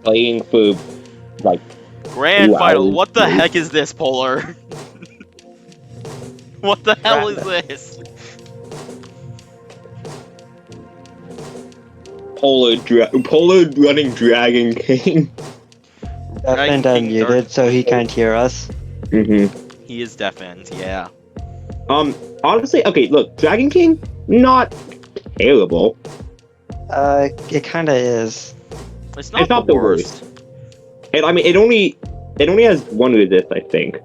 playing for like Grand 2 final. hours. What the heck is this, Polar? What the hell is this? Polar running Dragon King. Dragon Deafened King unmuted, Dark- so he can't hear us. He is deafened, yeah. Honestly, okay, look, Dragon King, not terrible. It kinda is. It's not, not the the worst. And I mean, it only has 1 resist, I think.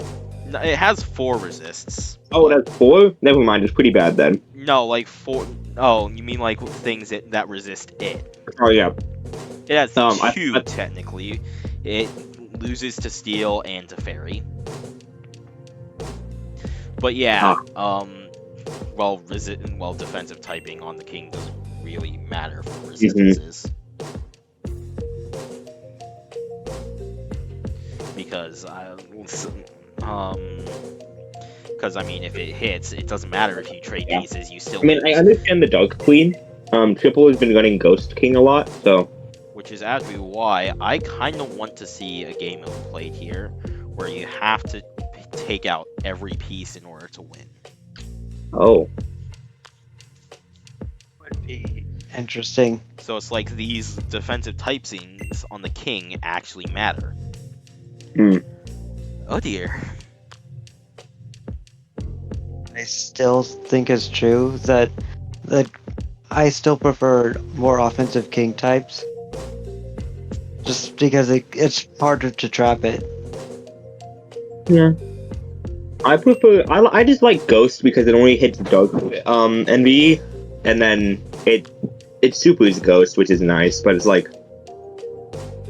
No, it has 4 resists. Oh, that's 4? Never mind, it's pretty bad then. No, like 4. Oh, you mean like things that resist it? Oh yeah. It has 2 I- technically. It loses to steel and to fairy. But yeah, well, defensive typing on the king doesn't really matter for resistances. Because I mean, if it hits, it doesn't matter if you trade pieces. You still. I mean, I understand the Dark Queen. Triple has been running Ghost King a lot, so. Which is actually why I kind of want to see a game mode played here, where you have to take out every piece in order to win. Oh. Would be interesting. So it's like these defensive typings on the king actually matter. Oh dear. I still think it's true that I still prefer more offensive king types. Just because it's harder to trap it. Yeah. I just like Ghost because it only hits Dark NV, and then it supers Ghost, which is nice, but it's like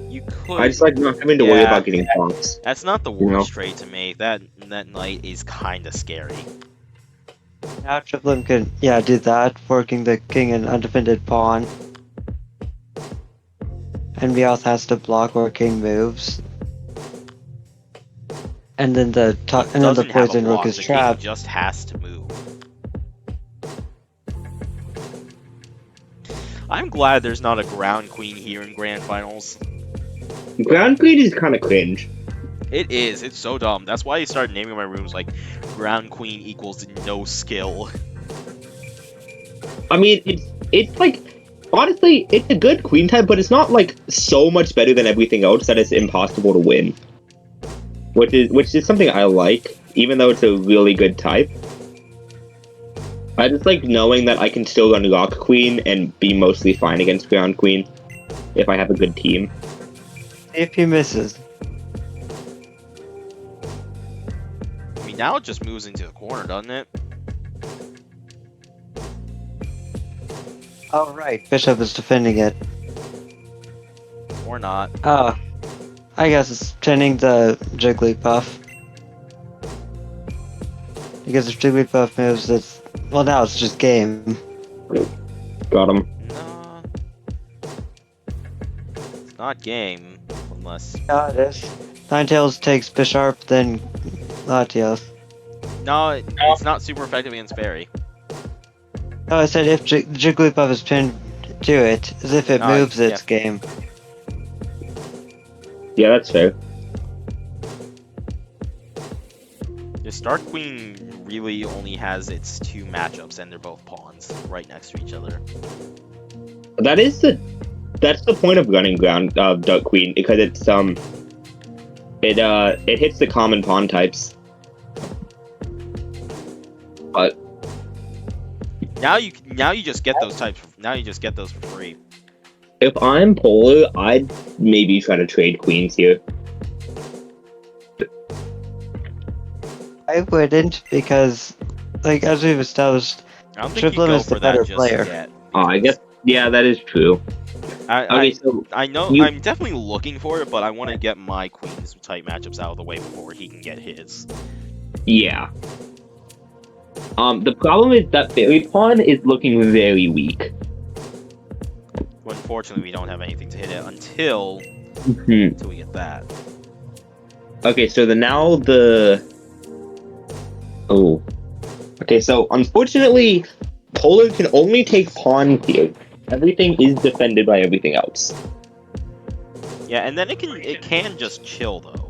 You could. I just like not having to worry about getting punks. That's not the worst trade to make. That knight is kind of scary. Now TripleM can do that, forking the king and undefended pawn. And Meowth has to block where king moves. And then the poison rook is trapped. King just has to move. I'm glad there's not a ground queen here in grand finals. Ground Queen is kind of cringe. It is. It's so dumb. That's why I started naming my rooms like ground queen equals no skill. I mean, it's like honestly, it's a good queen type, but it's not like so much better than everything else that it's impossible to win. Which is something I like, even though it's a really good type. I just like knowing that I can still run Rock Queen and be mostly fine against Ground Queen if I have a good team. If he misses. I mean, now it just moves into the corner, doesn't it? Oh right, Bishop is defending it. Or not. Oh. I guess it's turning the Jigglypuff. Because if Jigglypuff moves, well, now it's just game. Got him. No. It's not game, unless... Yeah, it is. Ninetales takes Bisharp, then Latios. No, it's not super effective against Fairy. No, I said if Jigglypuff is pinned to it, as if it moves, it's game. Yeah, that's fair. The Dark Queen really only has its 2 matchups, and they're both pawns right next to each other. That's the point of running ground Dark Queen, because it's it hits the common pawn types. But now you just get those types. Now you just get those for free. if I'm Polar, I'd maybe try to trade queens here. I wouldn't, because, like, as we've established, I don't think you TripleM go is the for that better just player. yet. Oh, I guess that is true. I know I'm definitely looking for it, but I want to get my queen's type matchups out of the way before he can get his. Yeah. The problem is that Fairy Pawn is looking very weak. Well, unfortunately, we don't have anything to hit it until we get that. Okay, so Oh. Okay, so unfortunately, Polar can only take pawn here. Everything is defended by everything else. Yeah, and then it can just chill though.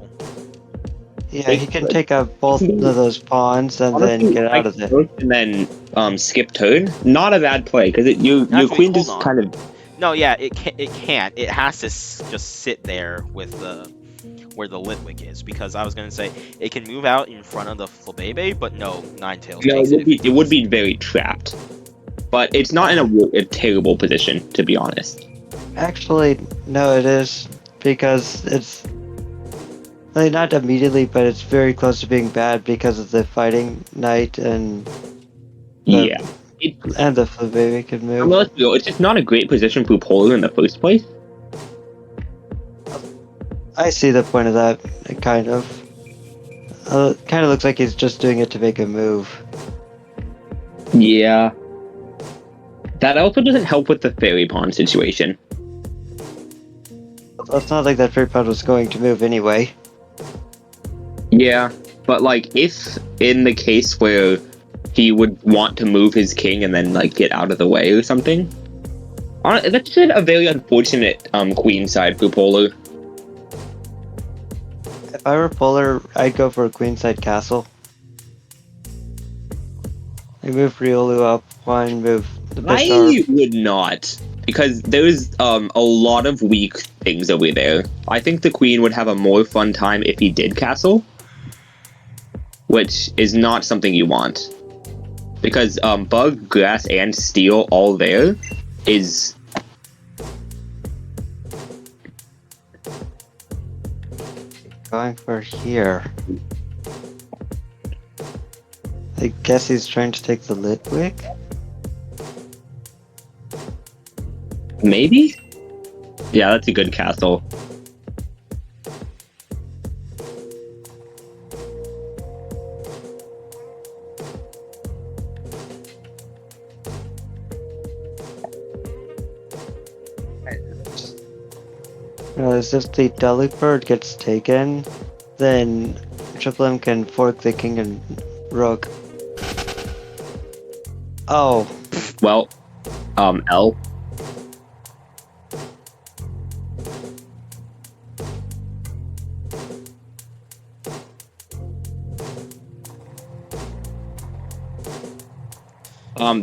Yeah, he can take out both of those pawns and then Honestly, get out like, of it. first and then skip turn. Not a bad play because your Actually, queen hold just on. kind of. No, yeah, it can't. It has to just sit there with the where the Litwick is, because I was gonna say it can move out in front of the Flabebe, but no, Ninetales No, takes it if he it would does. be very trapped, but it's not in a terrible position to be honest. Actually, no, it is because it's like not immediately, but it's very close to being bad because of the fighting knight and the Yeah, it, the baby could I move. mean, let's be real, it's just not a great position for Polar in the first place. I see the point of that, kind of. Kind of looks like he's just doing it to make a move. Yeah, that also doesn't help with the fairy pawn situation. It's not like that fairy pod was going to move anyway. Yeah, but like if in the case where he would want to move his king and then like get out of the way or something, that's just a very unfortunate queen side for Polar. If I were Polar, I'd go for a queenside castle. I move Riolu up one, move the Bishar. I would not, because there's a lot of weak things over there. I think the queen would have a more fun time if he did castle, which is not something you want. Because bug, grass, and steel all there is Going for here. I guess he's trying to take the Litwick? maybe? Yeah, that's a good castle. As if the Delibird gets taken, then TripleM can fork the king and rook. Oh, Well, L.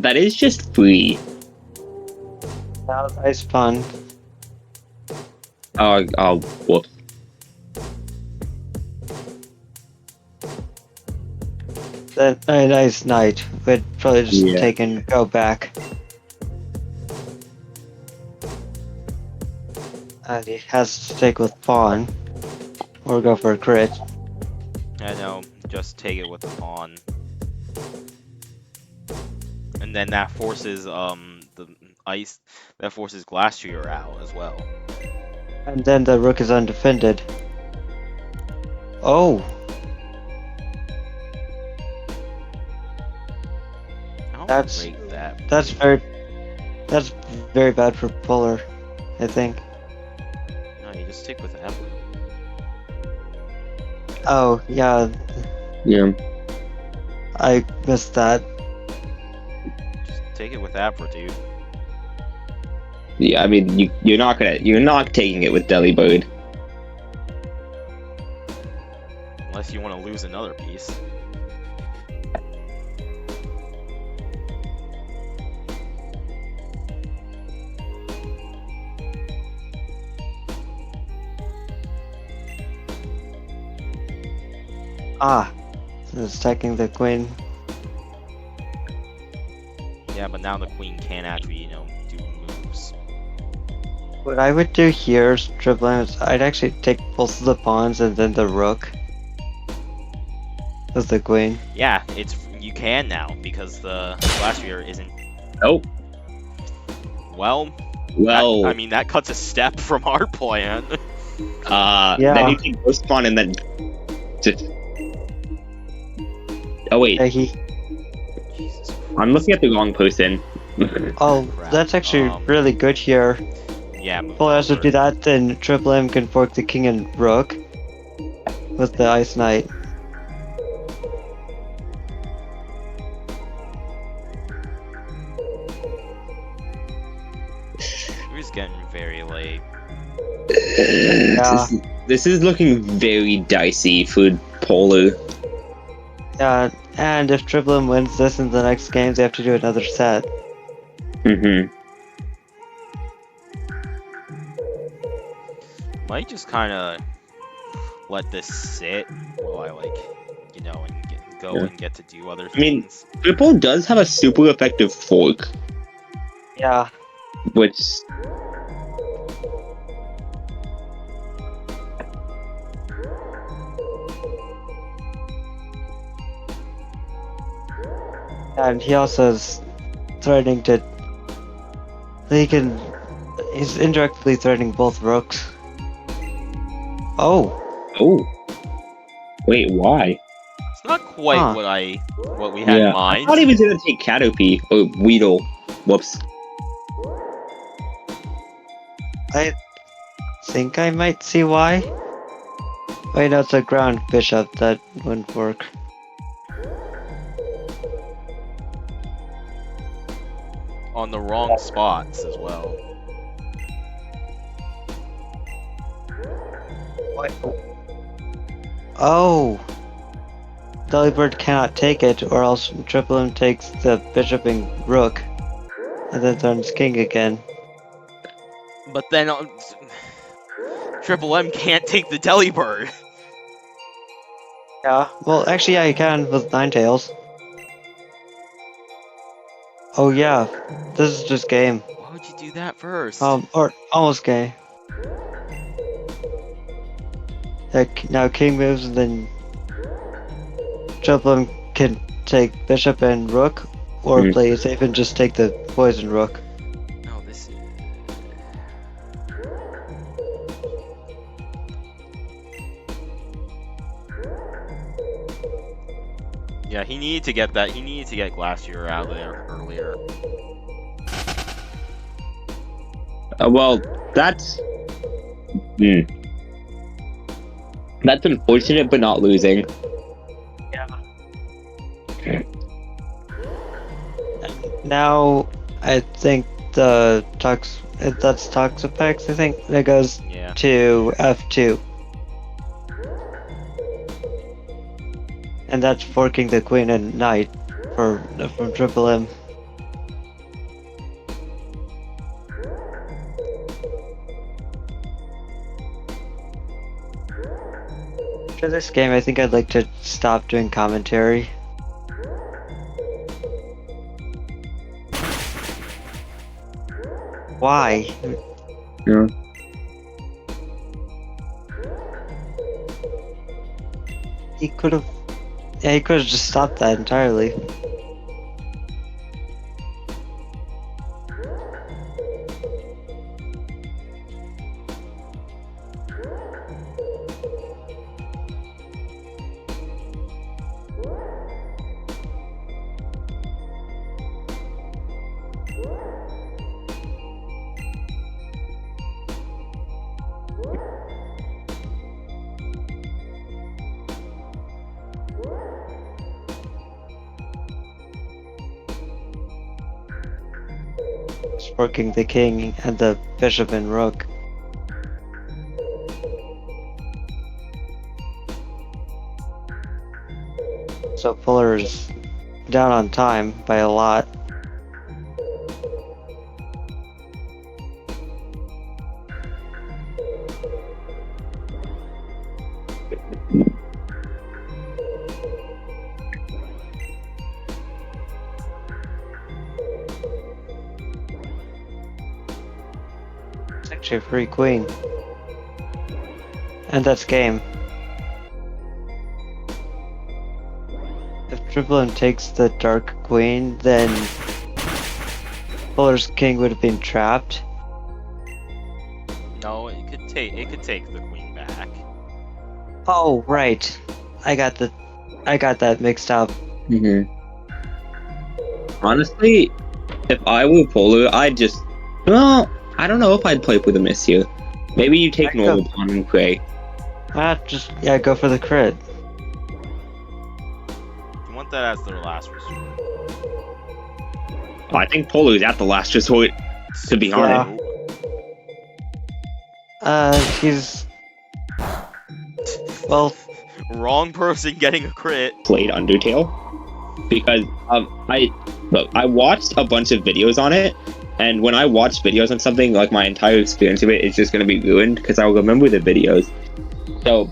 That is just free. now ice pawn. Oh, whoops. Then a nice knight would probably just Yeah. take and go back. And he has to take with pawn. Or go for a crit. I know, just take it with the pawn. And then that forces the ice, that forces Glastrier out as well. And then the rook is undefended. Oh, I don't That's- rate that. that's very bad for Polar, I think. No, you just stick with F. Oh, yeah, Yeah. I missed that. Just take it with Abra, dude. Yeah, I mean, you're not taking it with Delibird. Unless you want to lose another piece. Ah, it's attacking the queen. Yeah, but now the queen can't actually, you know, do moves. What I would do here is TripleM is I'd actually take both of the pawns and then the rook. With the queen. Yeah, you can now because the Glastrier isn't. Oh, Well, well. I mean that cuts a step from our plan. Yeah. Then you can ghost pawn and then just. Oh wait, Jesus. I'm looking at the wrong person. Oh, Crap. that's actually really good here. Yeah. move Polar has to over. do that, then TripleM can fork the king and rook. With the ice knight. It was getting very late. This is looking very dicey for Polo. Yeah, and if TripleM wins this in the next games, they have to do another set. Mm-hmm. Might just kind of let this sit while I and go and get to do other I mean, things. Triple does have a super effective fork, Yeah. which And he also is threatening to. He's indirectly threatening both rooks. Oh. wait, why? It's not quite Huh. what we had in I mind. thought he was gonna take Caterpie or Weedle. Whoops. I think I might see why. Wait, no, it's a ground bishop. That wouldn't work. On the wrong spots as well. What? Oh! Delibird cannot take it, or else TripleM takes the bishop and rook, and then turns king again. But then Triple M can't take the Delibird. Yeah, well, actually, yeah, you can with Ninetales. Oh yeah, this is just game. Why would you do that first? Or almost game. Like, now king moves, and then TripleM can take bishop and rook, or play it safe and just take the poison rook. No, this is... Yeah, he needed to get that. He needed to get Glacier out of there earlier. Well, that's that's unfortunate, but not losing. Yeah. Now, I think that's Toxapex, I think, that goes Yeah. to F2. And that's forking the queen and knight from TripleM. After this game, I think I'd like to stop doing commentary. Why? Yeah. He could have. Yeah, he could have just stopped that entirely. Forking the king and the bishop and rook. So Fuller's down on time by a lot. It's actually a free queen. And that's game. If TripleM takes the dark queen, then Fuller's king would have been trapped. No, it could take the queen back. Oh, right. I got that mixed up. Honestly, if I were Polo, I'd just... Well, I don't know if I'd play with a miss here. Maybe you take normal pawn and pray. Yeah, go for the crit. You want that as their last resort. I think Polo's at the last resort, to be honest. He's well. Wrong person getting a crit. Played Undertale because I watched a bunch of videos on it, and when I watch videos on something, like my entire experience of it is just gonna be ruined because I'll remember the videos. So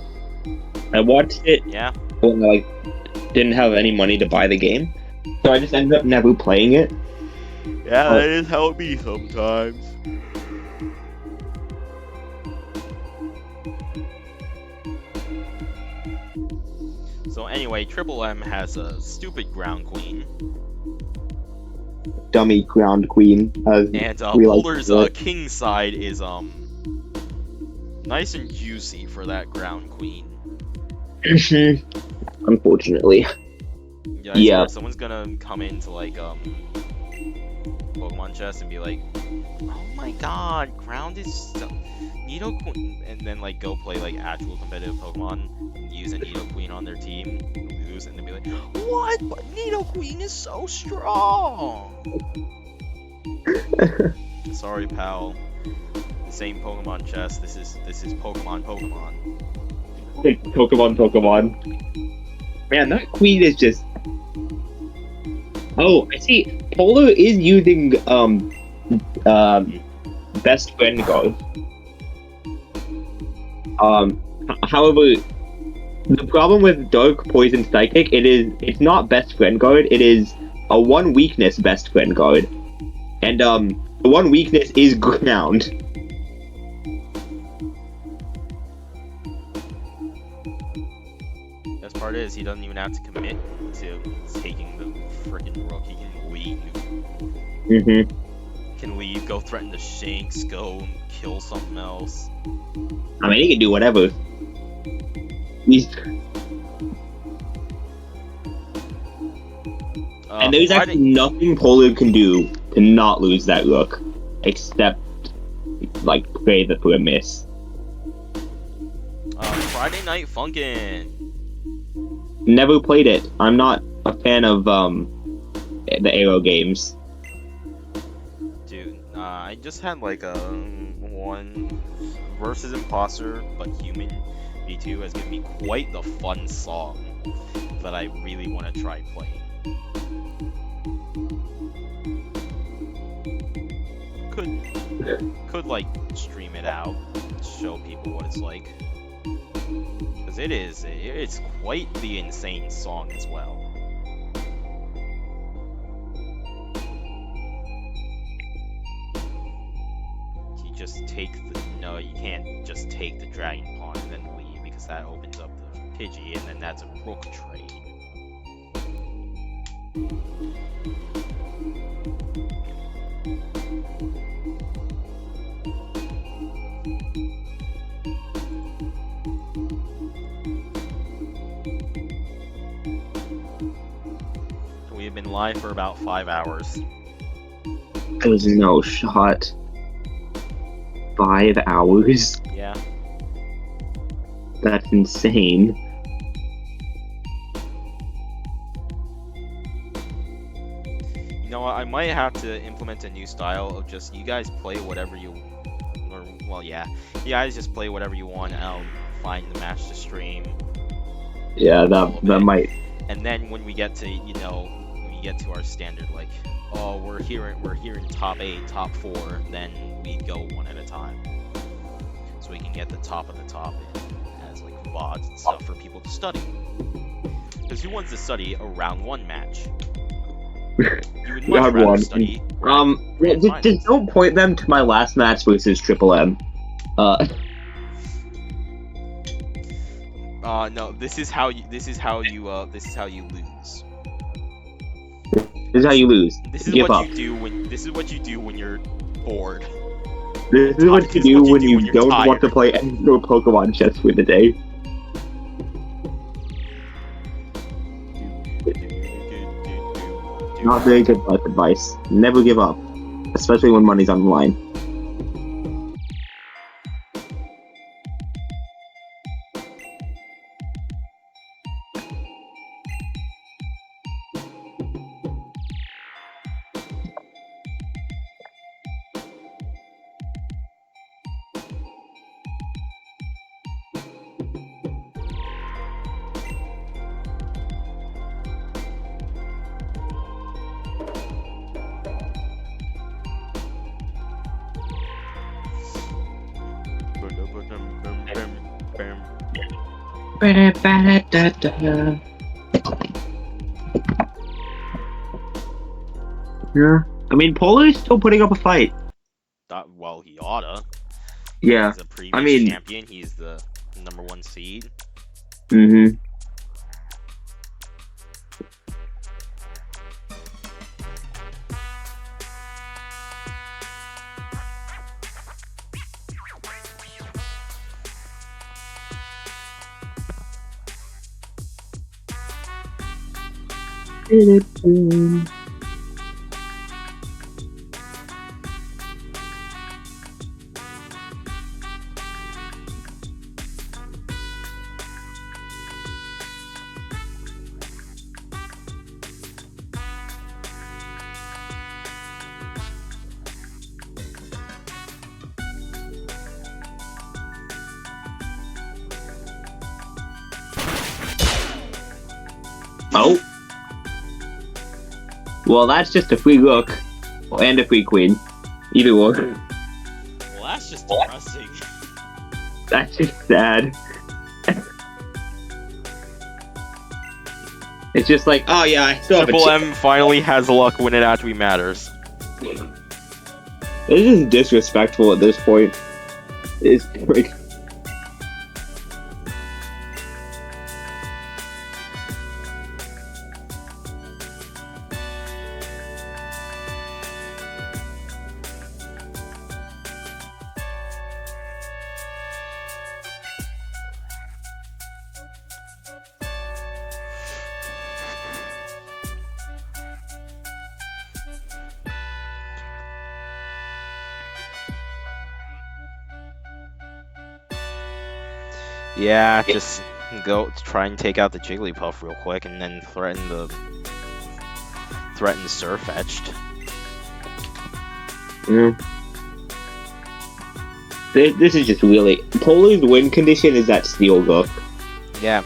I watched it Yeah. when I didn't have any money to buy the game, so I just ended up never playing it. Yeah, Oh. that is how it be sometimes. So anyway, TripleM has a stupid ground queen, Dummy ground queen. and we like Boulder's to do it. king side is nice and juicy for that ground queen. Unfortunately. Yeah. Someone's gonna come into like Pokemon Chess and be like, oh my god, ground is so Nidoqueen, and then like go play like actual competitive Pokemon and use a Nidoqueen on their team, lose, and then be like, what? But Nidoqueen is so strong. Sorry, pal. This ain't Pokemon Chess. This is Pokemon. Pokemon. Man, that queen is just. Oh, I see. Polo is using best friend guard. However, the problem with Dark Poison Psychic, it's not best friend guard. It is a one weakness best friend guard, and the one weakness is ground. Best part is he doesn't even have to commit to taking the freaking rook. He can leave. Mm-hmm. Can leave, go threaten the Shanks, go kill something else. I mean, he can do whatever. And there's actually nothing Polo can do to not lose that rook, except like pray for a miss. Friday Night Funkin'. Never played it. I'm not a fan of the Aero games. Dude, I just had like a one versus imposter but human V2 has given me quite the fun song that I really want to try playing. Could like stream it out, show people what it's like, because it's quite the insane song as well. You can't just take the dragon pawn and then leave, because that opens up the Pidgey, and then that's a rook trade. We have been live for about 5 hours. There's no shot. 5 hours? Yeah. That's insane. You know what? I might have to implement a new style of just you guys play whatever you, you guys just play whatever you want. I'll find the match to stream. Yeah, that might. And then when we get to when we get to our standard, like, oh, we're here in top 8, top 4, then we go one at a time, so we can get the top of the top as like VODs and stuff for people to study. Because who wants to study a round 1 match? You would much rather study. Just don't point them to my last match versus TripleM. No, this is how you lose. This is how you lose. This is Give what up. you do when you're bored. This is what you do when you don't want to play any more Pokemon Chess for the day. Not very good life advice. Never give up, especially when money's on the line. Yeah. I mean, Polo is still putting up a fight. Well, he oughta. Yeah. He's a previous I mean- champion. He's the #1 seed. Mm-hmm. Oh. Well, that's just a free look. And a free queen. Either or. Well, that's just depressing. That's just sad. It's just like, oh yeah, I still have a TripleM finally has luck when it actually matters. This is disrespectful at this point. It's like, Yeah, just go try and take out the Jigglypuff real quick, and then threaten Surfetched. yeah. This is just really... Polo's win condition is that Steel look. Yeah.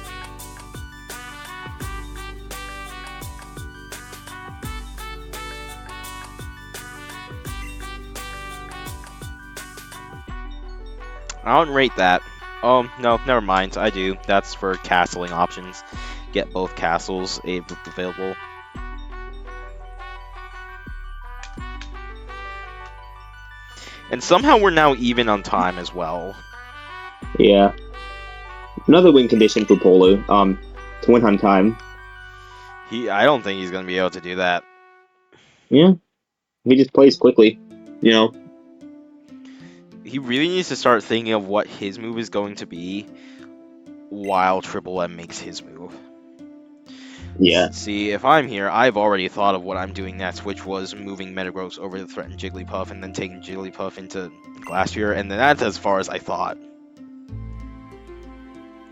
I don't rate that. Oh, no, never mind. I do. That's for castling options. Get both castles available. And somehow we're now even on time as well. Yeah. Another win condition for Polo. To win on time. I don't think he's gonna be able to do that. Yeah. He just plays quickly. You know? He really needs to start thinking of what his move is going to be while TripleM makes his move. Yeah. See, if I'm here, I've already thought of what I'm doing next, which was moving Metagross over to threaten Jigglypuff and then taking Jigglypuff into Glastrier, and then that's as far as I thought.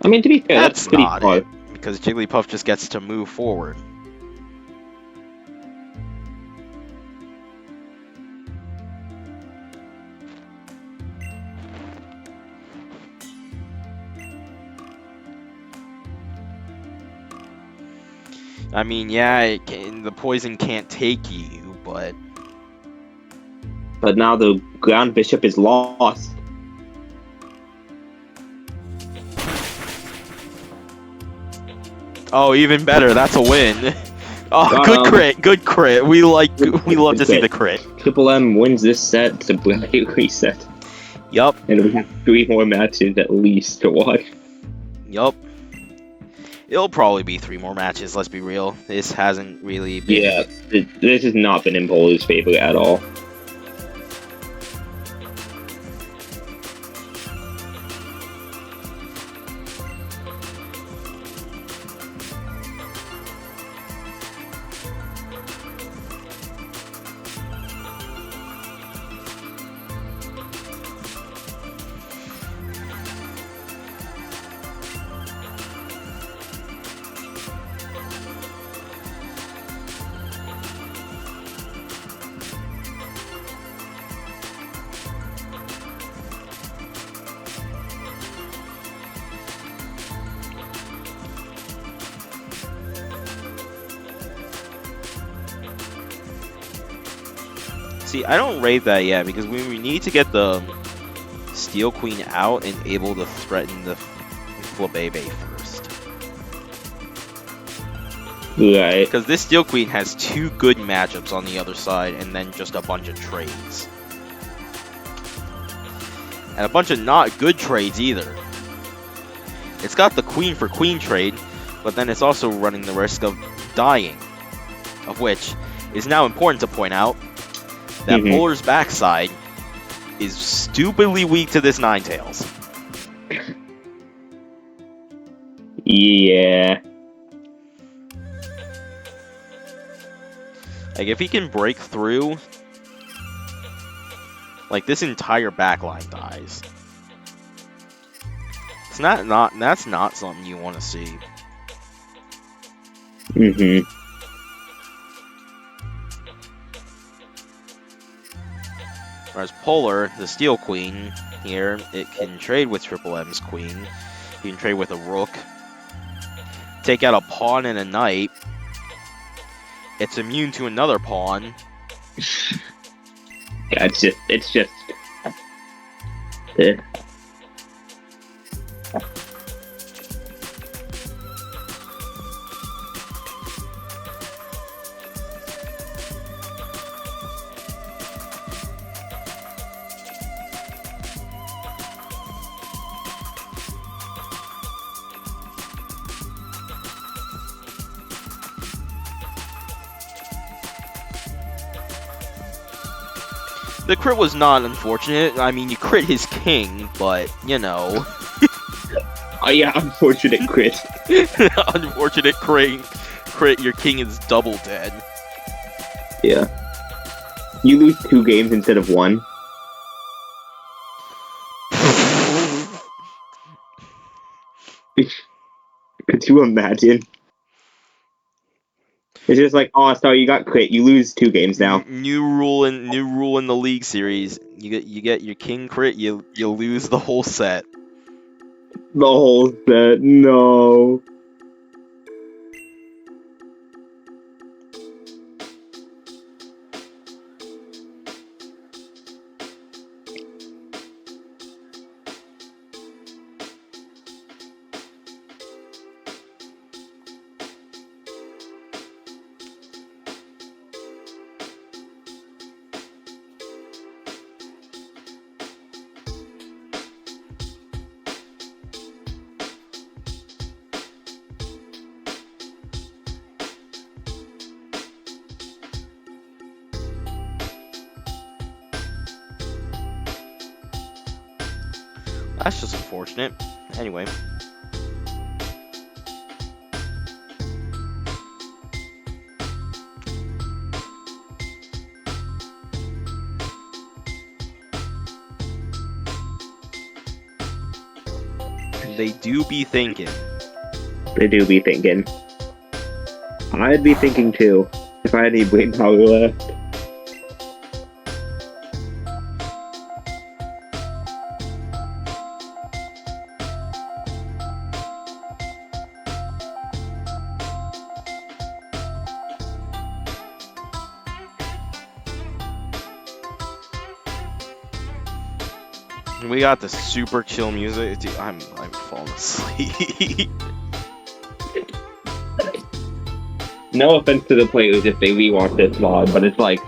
I mean, to be fair, that's pretty not far. it, because Jigglypuff just gets to move forward. I mean, yeah, the poison can't take you, but... But now the Ground Bishop is lost. Oh, even better, that's a win. Oh, good crit, good crit. We love to see the crit. TripleM wins this set, it's a bracket reset. Yup. And we have 3 more matches at least to watch. Yup. It'll probably be 3 more matches, let's be real. This hasn't really been... Yeah, this has not been in Polo's favor at all. See, I don't rate that yet, because we need to get the Steel Queen out and able to threaten the Flabebe first. Right. Because this Steel Queen has 2 good matchups on the other side, and then just a bunch of trades. And a bunch of not good trades either. It's got the Queen for Queen trade, but then it's also running the risk of dying. Of which is now important to point out that Polar's backside is stupidly weak to this Ninetales. Yeah. Like, if he can break through, like, this entire backline dies. It's that's not something you want to see. Whereas Polar, the Steel Queen, here, it can trade with TripleM's Queen. You can trade with a Rook. Take out a Pawn and a Knight. It's immune to another Pawn. Yeah, it's just. Eh. The crit was not unfortunate. I mean, you crit his king, but, you know. Oh yeah, unfortunate crit. Unfortunate crit, your king is double dead. Yeah. You lose 2 games instead of 1. Could you imagine? It's just like, oh, sorry, you got crit. You lose 2 games now. New rule in the League series. You get your king crit. You lose the whole set. The whole set. No. That's just unfortunate. Anyway. They do be thinking. They do be thinking. I'd be thinking too, if I had any brain power left. We got the super chill music. Dude, I'm falling asleep. No offense to the players if they rewatch this VOD, but it's like,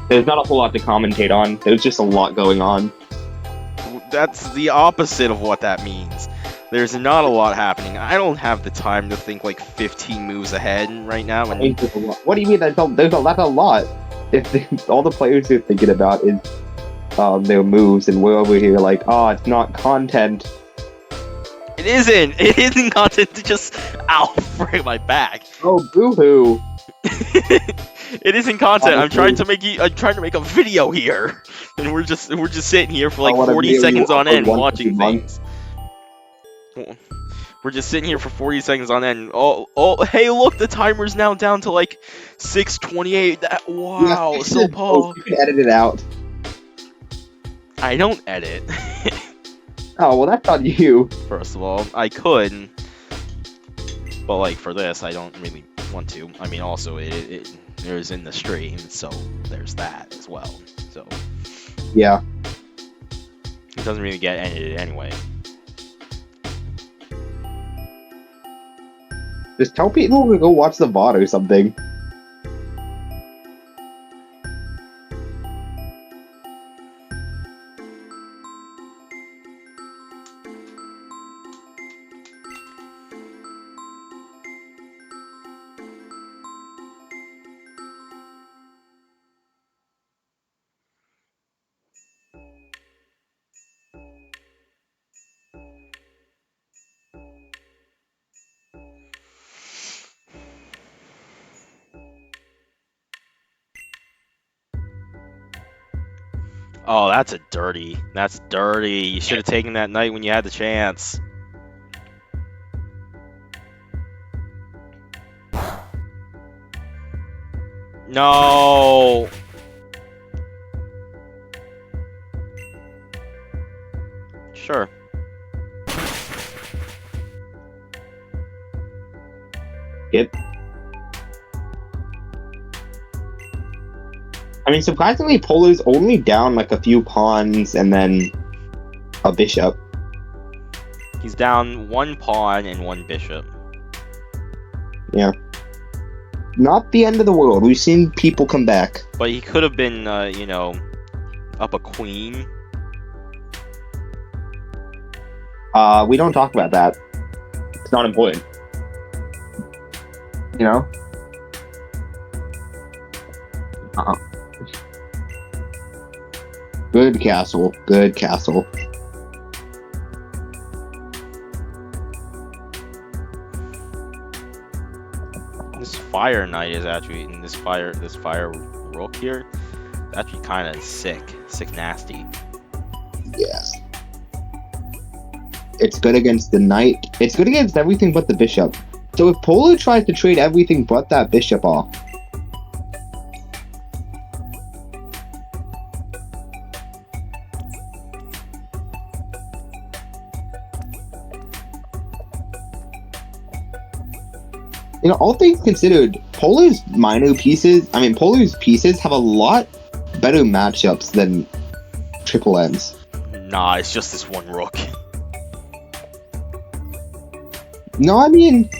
there's not a whole lot to commentate on. There's just a lot going on. That's the opposite of what that means. There's not a lot happening. I don't have the time to think like 15 moves ahead right now. And What do you mean? That's a lot. If all the players are thinking about is their moves, and we're over here like, oh, it's not content. It isn't. It isn't content. To just ow, frick my back. Oh, boo-hoo. It isn't content. I'm trying to make a video here, and we're just sitting here for like 40 seconds on end watching things. We're just sitting here for 40 seconds on end. Oh, hey, look, the timer's now down to like 6:28. Wow, yeah, so Paul. You can edit it out. I don't edit. Oh, well, that's on you. First of all, I could, but like for this, I don't really want to. I mean, also it is in the stream, so there's that as well. So yeah, doesn't really get edited anyway. Just tell people to go watch the VOD or something. Oh, that's dirty. That's dirty. You should have taken that knight when you had the chance. No. Sure. Yep. I mean, surprisingly, Polo's only down like a few pawns and then a bishop. He's down 1 pawn and 1 bishop. Yeah. Not the end of the world. We've seen people come back. But he could have been, you know, up a queen. We don't talk about that. It's not important. You know? Good castle. Good castle. This fire knight is actually in this fire rook here. It's actually kind of sick nasty. Yeah. It's good against the knight. It's good against everything but the bishop. So if Polo tries to trade everything but that bishop off, you know, all things considered, Polo's pieces have a lot better matchups than TripleM's. Nah, it's just this one rook. No, I mean,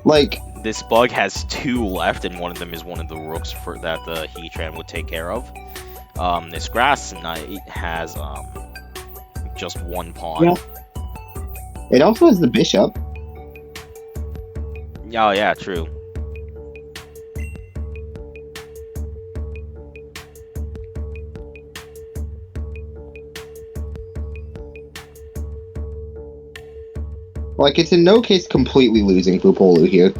like, This bug has 2 left, and one of them is one of the rooks for that the Heatran would take care of. This grass knight has just 1 pawn. Yeah. It also has the bishop. Oh yeah, true. Like, it's in no case completely losing for Polo here.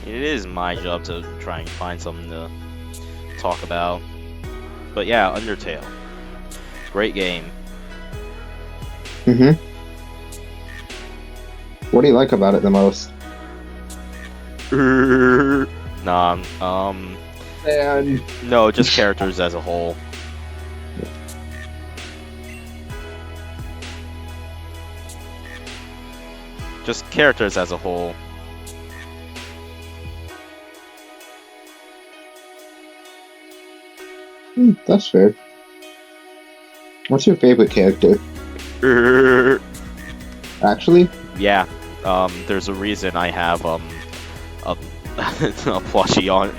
It is my job to try and find something to talk about. But yeah, Undertale. Great game. Mm-hmm. What do you like about it the most? Nah, And no, just characters as a whole. Just characters as a whole. That's fair. What's your favorite character? Actually? Yeah, there's a reason I have a plushie on,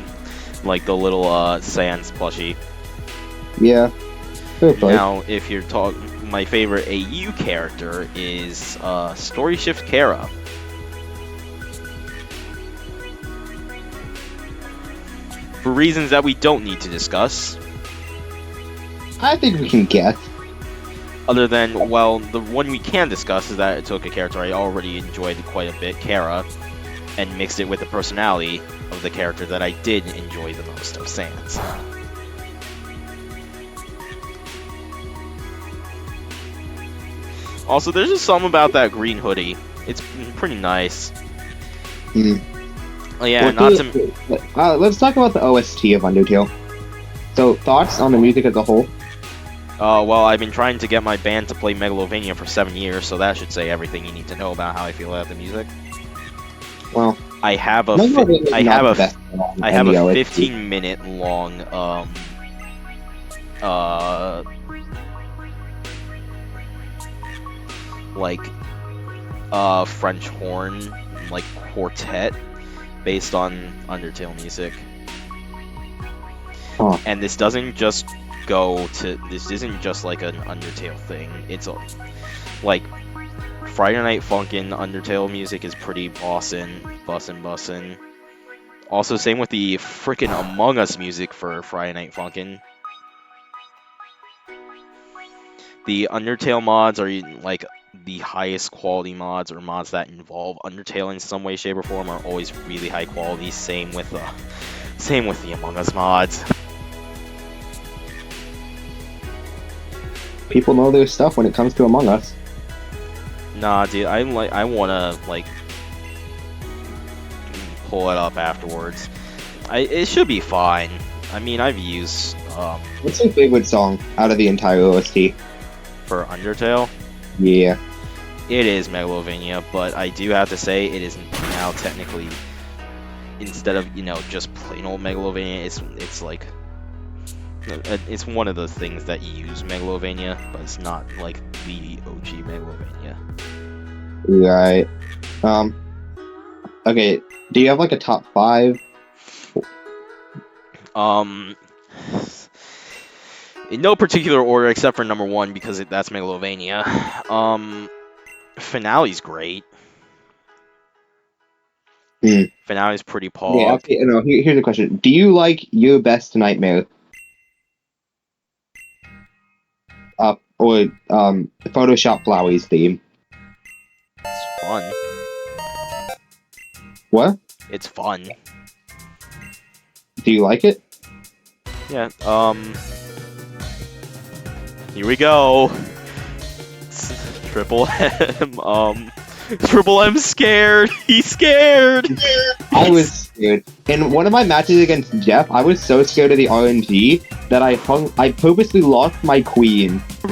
like the little Sans plushie. Yeah. Fair play. Now, if you're talking, my favorite AU character is Story Shift Kara. For reasons that we don't need to discuss. I think we can guess. Other than, well, the one we can discuss is that it took a character I already enjoyed quite a bit, Kara. and mixed it with the personality of the character that I did enjoy the most of Sans. Also, there's just something about that green hoodie. It's pretty nice. Oh yeah, let's talk about the OST of Undertale. So, thoughts on the music as a whole? Well, I've been trying to get my band to play Megalovania for 7 years, so that should say everything you need to know about how I feel about the music. Well, I have a 15-minute long French horn like quartet based on Undertale music. Huh. And this isn't just like an Undertale thing. It's like Friday Night Funkin' Undertale music is pretty bussin'. Also, same with the frickin' Among Us music for Friday Night Funkin'. The Undertale mods are like the highest quality mods, or mods that involve Undertale in some way, shape, or form, are always really high quality. Same with the Among Us mods. People know their stuff when it comes to Among Us. Nah, dude, I wanna like pull it up afterwards. It should be fine. I mean, I've used What's your favorite song out of the entire OST? for Undertale. Yeah. It is Megalovania, but I do have to say it is now technically, instead of just plain old Megalovania, it's like it's one of the things that use Megalovania, but it's not like the OG Megalovania. Right. Okay. Do you have like a top 5? In no particular order except for number 1 because that's Megalovania. Finale's great. Finale's pretty pog. Yeah. Okay. No. Here's a question. Do you like Your Best Nightmare? Or Photoshop Flowey's theme? It's fun. What? It's fun. Do you like it? Yeah. Here we go. Triple M. Triple M's scared. He's scared. I was scared. In one of my matches against Jeff, I was so scared of the RNG that I purposely lost my queen. A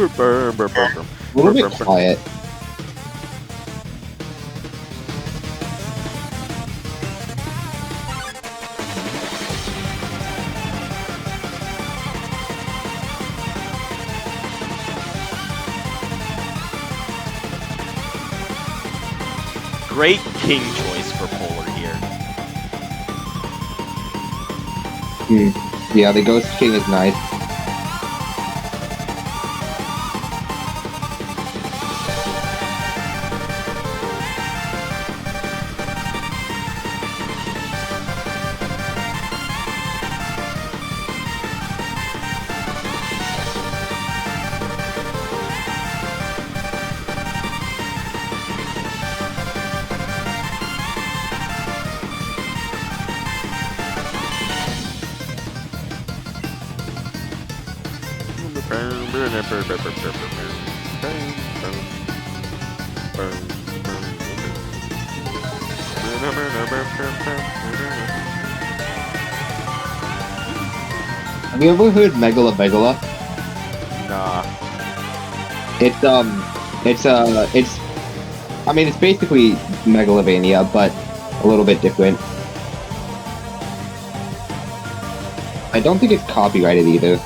little bit quiet. Great king choice for Polar here. Yeah, the Ghost King is nice. Have you ever heard Megala Megala? Nah. I mean, it's basically Megalovania, but a little bit different. I don't think it's copyrighted either.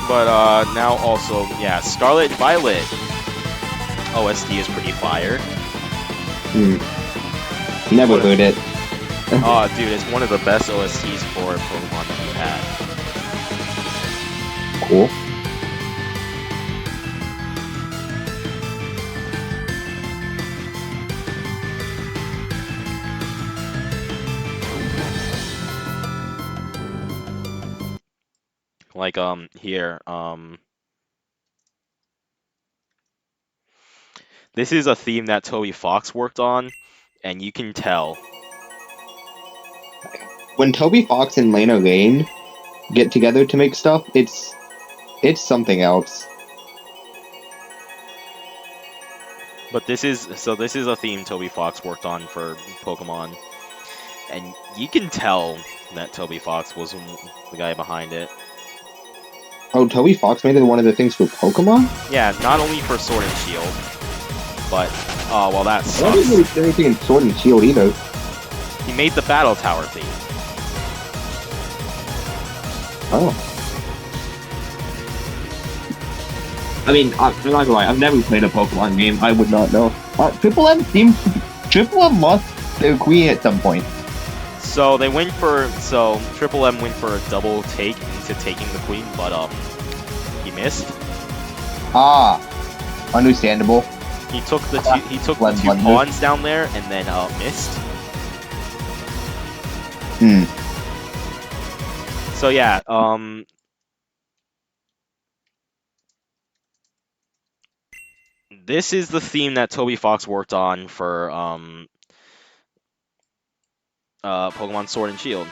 But now also, yeah, Scarlet and Violet OST is pretty fire. Never heard it. Oh, dude, it's one of the best OSTs for Pokemon that we've had. Cool. Like here, this is a theme that Toby Fox worked on, and you can tell. When Toby Fox and Lena Lane get together to make stuff, it's something else. But this is a theme Toby Fox worked on for Pokemon, and you can tell that Toby Fox was the guy behind it. Oh, Toby Fox made it one of the things for Pokemon? Yeah, not only for Sword and Shield, but well, that I don't sucks. really do anything in Sword and Shield either. He made the Battle Tower theme. Oh. I mean, I'm not gonna lie, I've never played a Pokemon game. I would not know. TripleM lost their queen at some point. So TripleM went for a double take into taking the queen, but he missed. Ah, understandable. He took the two Blend. pawns down there and then missed. So yeah, this is the theme that Toby Fox worked on for Pokemon Sword and Shield.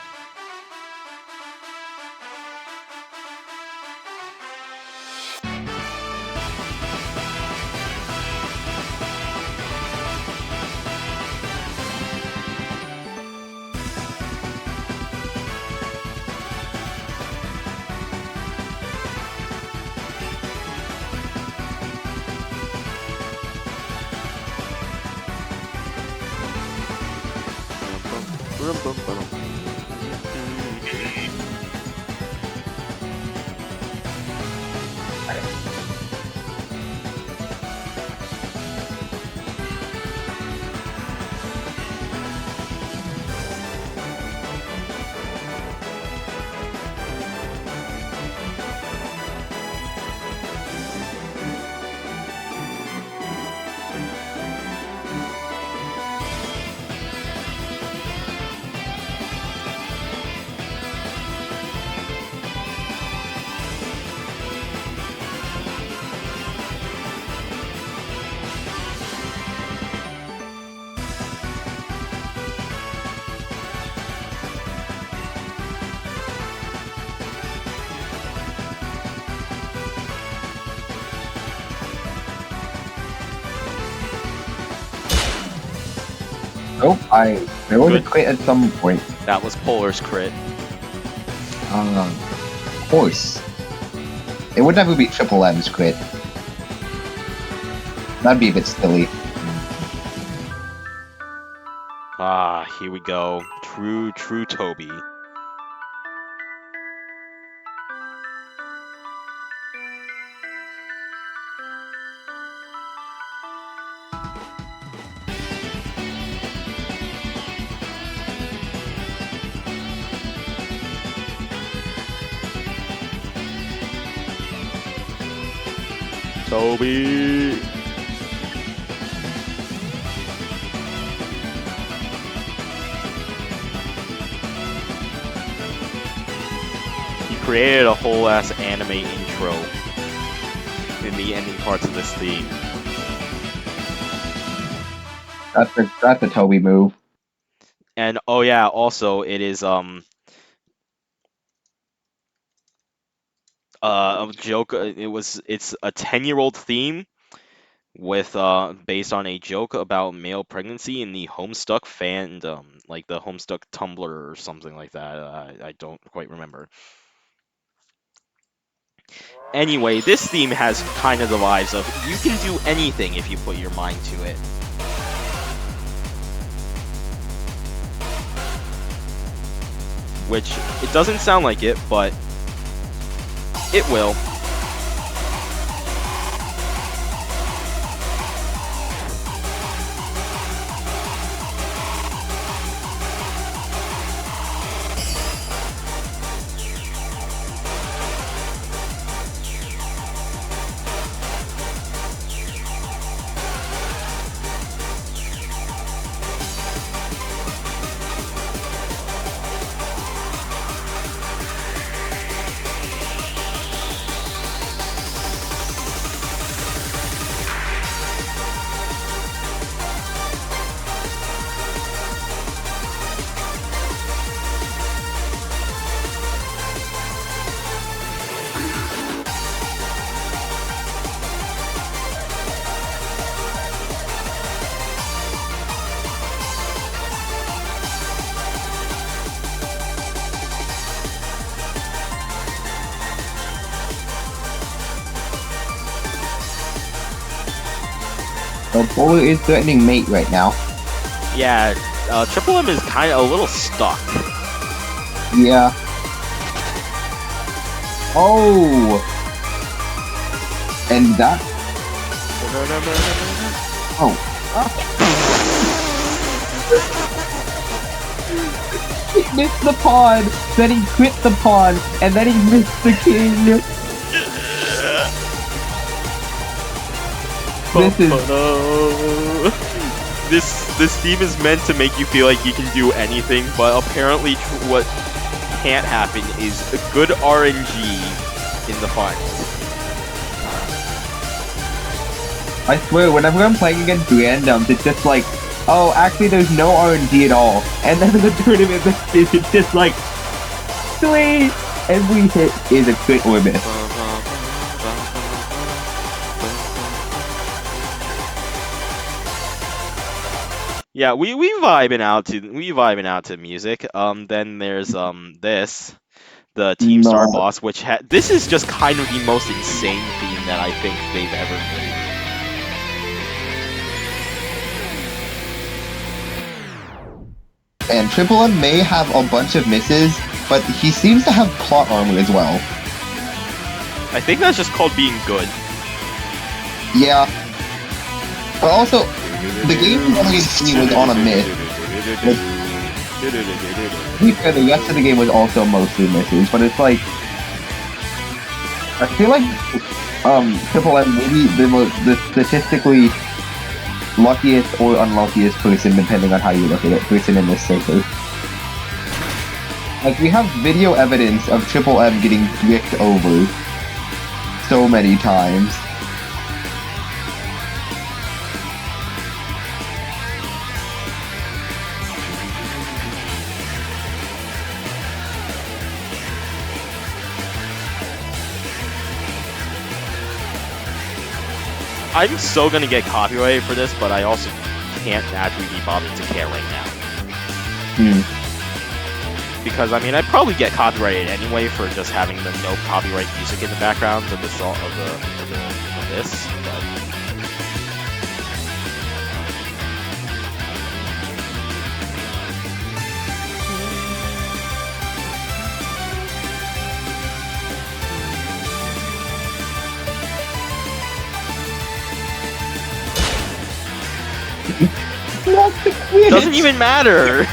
Nope, there was a Good. crit at some point. That was Polar's crit. Of course. It would never be Triple M's crit. That'd be a bit silly. Ah, here we go. True Toby. Toby. He created a whole ass anime intro in the ending parts of this theme. That's a Toby move. And oh yeah, also it is a joke. It's a 10-year-old theme with based on a joke about male pregnancy in the Homestuck fandom, like the Homestuck Tumblr or something like that. I don't quite remember. Anyway, this theme has kind of the vibes of you can do anything if you put your mind to it. Which, it doesn't sound like it, but it will. Well, Polar is threatening mate right now. Yeah, Triple M is kind of a little stuck. Yeah. Oh! And that... Oh. He missed the pawn, then he quit the pawn, and then he missed the king. This theme is meant to make you feel like you can do anything, but apparently what can't happen is a good RNG in the finals. I swear, whenever I'm playing against randoms, it's just like, oh, actually there's no RNG at all. And then the tournament it's just like, sweet! Every hit is a crit or miss. Yeah, we vibing out to music. Then there's this, the Team Star No. boss, which this is just kind of the most insane theme that I think they've ever made. And TripleM may have a bunch of misses, but he seems to have plot armor as well. I think that's just called being good. Yeah. But also, the game against me was on a miss. To be fair, the rest of the game was also mostly misses, but it's like... I feel like TripleM may be the statistically luckiest or unluckiest person, depending on how you look at it, person in this circle. Like, we have video evidence of TripleM getting bricked over so many times. I'm so gonna get copyrighted for this, but I also can't actually be bothered to care right now. Because, I mean, I'd probably get copyrighted anyway for just having the no copyright music in the background of this, but... Doesn't even matter!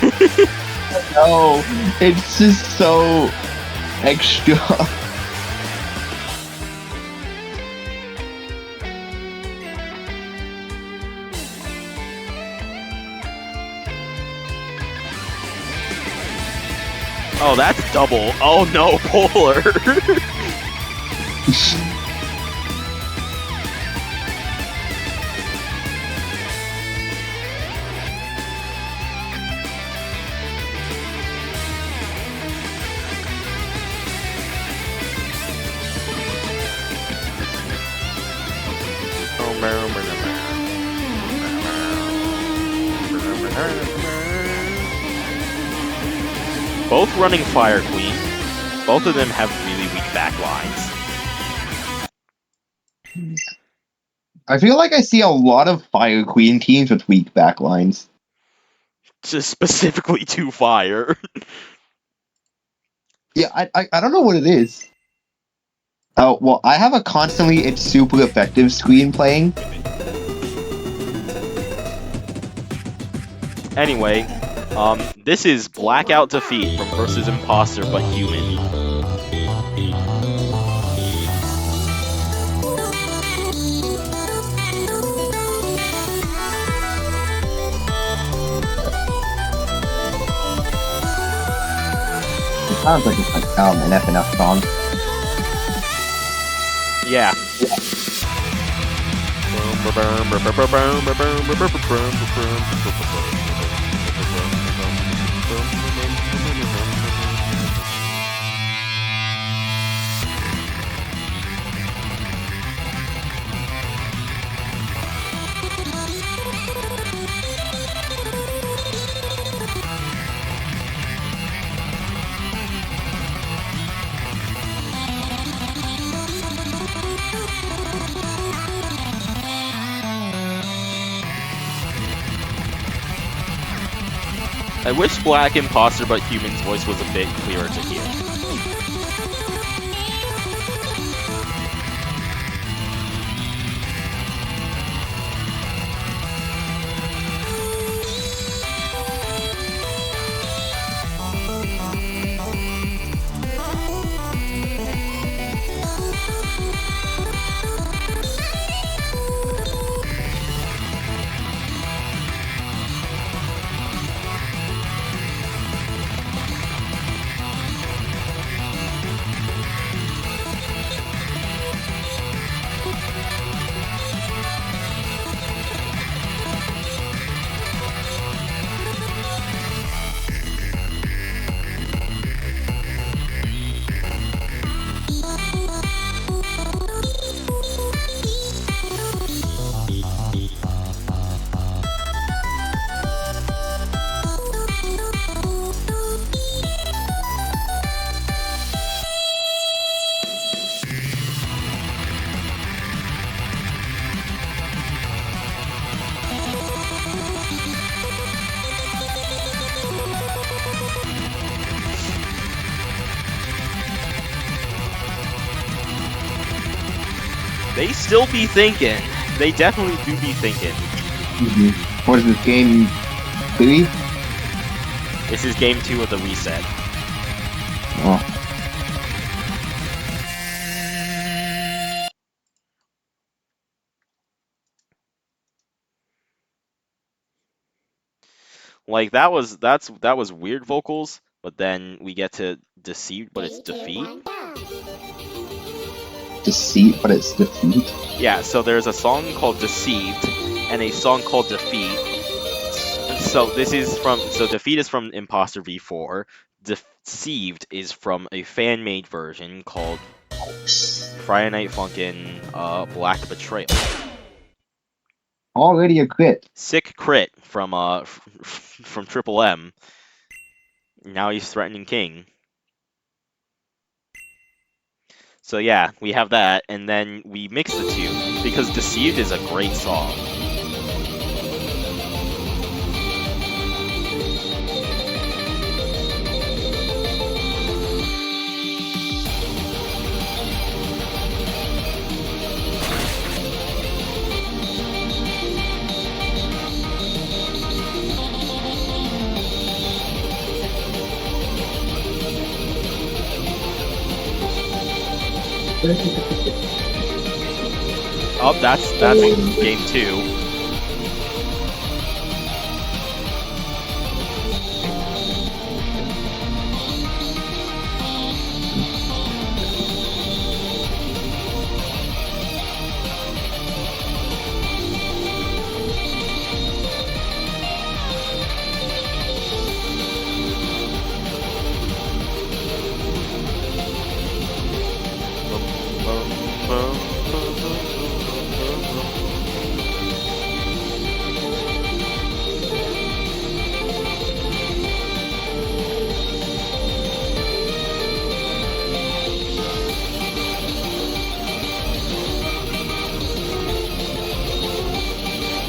No, it's just so extra. Oh, that's double. Oh no, Polar! Both running Fire Queen. Both of them have really weak back lines. I feel like I see a lot of Fire Queen teams with weak backlines. Just specifically to Fire. Yeah, I don't know what it is. Oh, well, I have a constantly it's super effective screen playing. Anyway, this is Blackout Defeat from Versus Imposter but Human. It sounds like it's like an FNF song. Yeah. I wish Black Imposter but Human's voice was a bit clearer to hear. They still be thinking. They definitely do be thinking. What is this, game 3? This is game 2 of the reset. Oh. Like that was weird vocals, but then we get to Deceive, but it's Defeat. Deceit, but it's defeat. Yeah, so there's a song called Deceived and a song called Defeat. So Defeat is from Imposter V4. Deceived is from a fan-made version called Friday Night Funkin' Black Betrayal. Already a crit. Sick crit from TripleM. Now he's threatening King. So yeah, we have that, and then we mix the two because Deceived is a great song. Oh, that's game 2.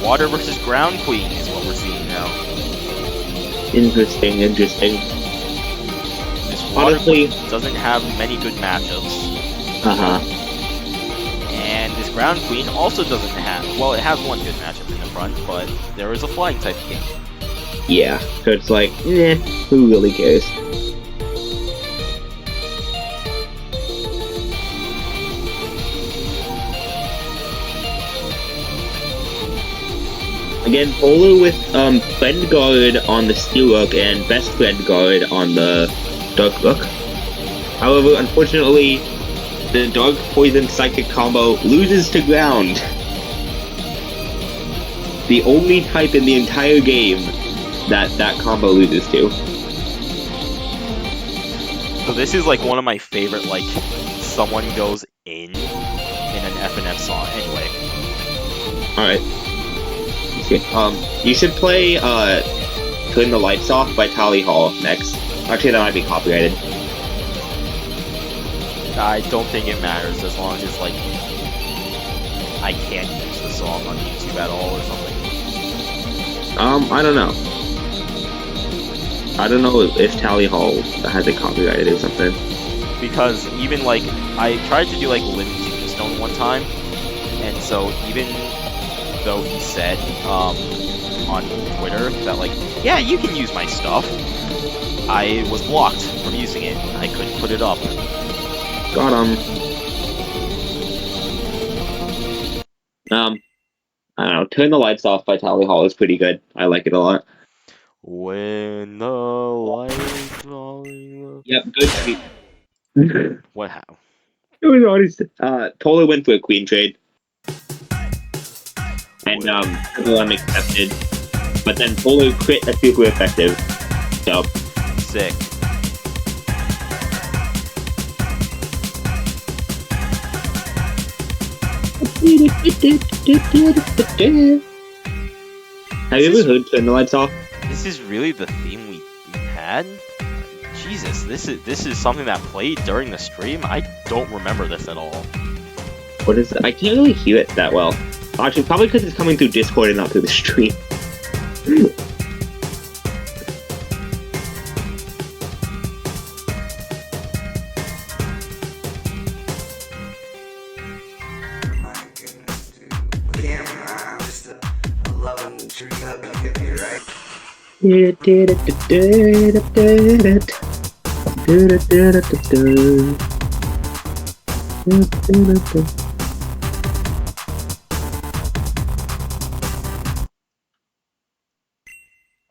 Water versus Ground Queen is what we're seeing now. Interesting. This Water Honestly, doesn't have many good matchups. And this Ground Queen also doesn't have... Well, it has one good matchup in the front, but there is a flying type game. Yeah, so it's like, who really cares? Again, Polo with Friend Guard on the Steel Rook and Best Friend Guard on the Dark Rook. However, unfortunately, the Dark Poison Psychic combo loses to ground. The only type in the entire game that combo loses to. So this is like one of my favorite, like, someone goes in an FNF song. Anyway. Alright. You should play Turn the Lights Off by Tally Hall next. Actually, that might be copyrighted. I don't think it matters as long as, like, I can't use the song on YouTube at all or something. I don't know. I don't know if Tally Hall has it copyrighted or something. Because even like I tried to do like Living Tombstone one time, and so even though he said on Twitter that like, yeah, you can use my stuff, I was blocked from using it. I couldn't put it up. Got him. I don't know. Turn the Lights Off by Tally Hall is pretty good. I like it a lot. When the lights falling. Yep, good tweet. What how? It was honest. Totally went for a queen trade. And I'm accepted. But then totally crit a super effective. So Sick. Have you ever heard Turn the Lights Off? This is really the theme we had? Jesus, this is something that played during the stream? I don't remember this at all. What is it? I can't really hear it that well. Actually, probably because it's coming through Discord and not through the stream.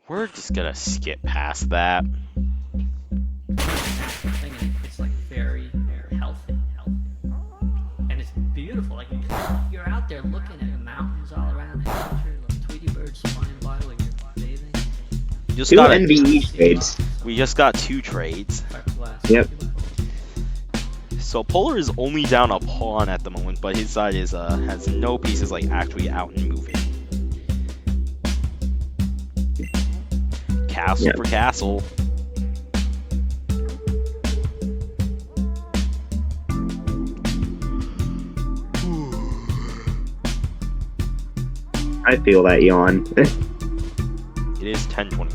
We're just gonna skip past that. It's like very, very healthy, and it's beautiful. Like you're out there looking at the mountains all around the country, little Tweety birds flying by while you're bathing. Just Two got NVE trades. We just got 2 trades. Yep. So Polar is only down a pawn at the moment, but his side is has no pieces like actually out and moving. Castle Yep. for castle. I feel that yawn. It is 10:21.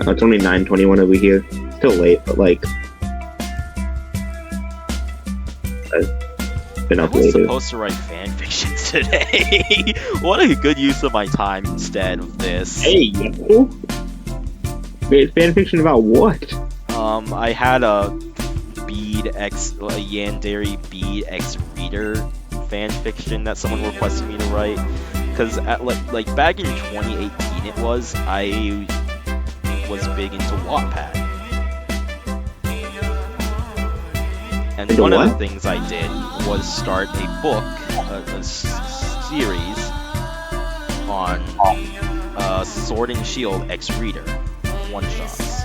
It's only 9:21 over here. Still late, but like I've been I up was later. supposed to write fan fiction today. What a good use of my time instead of this. Hey, yo! Wait, fanfiction about what? I had a Yandere Bead X Reader fan fiction that someone requested me to write. Because like back in 2018 I was big into Wattpad. And Into one of the what? things I did was start a book, a series on Sword and Shield X Reader one-shots.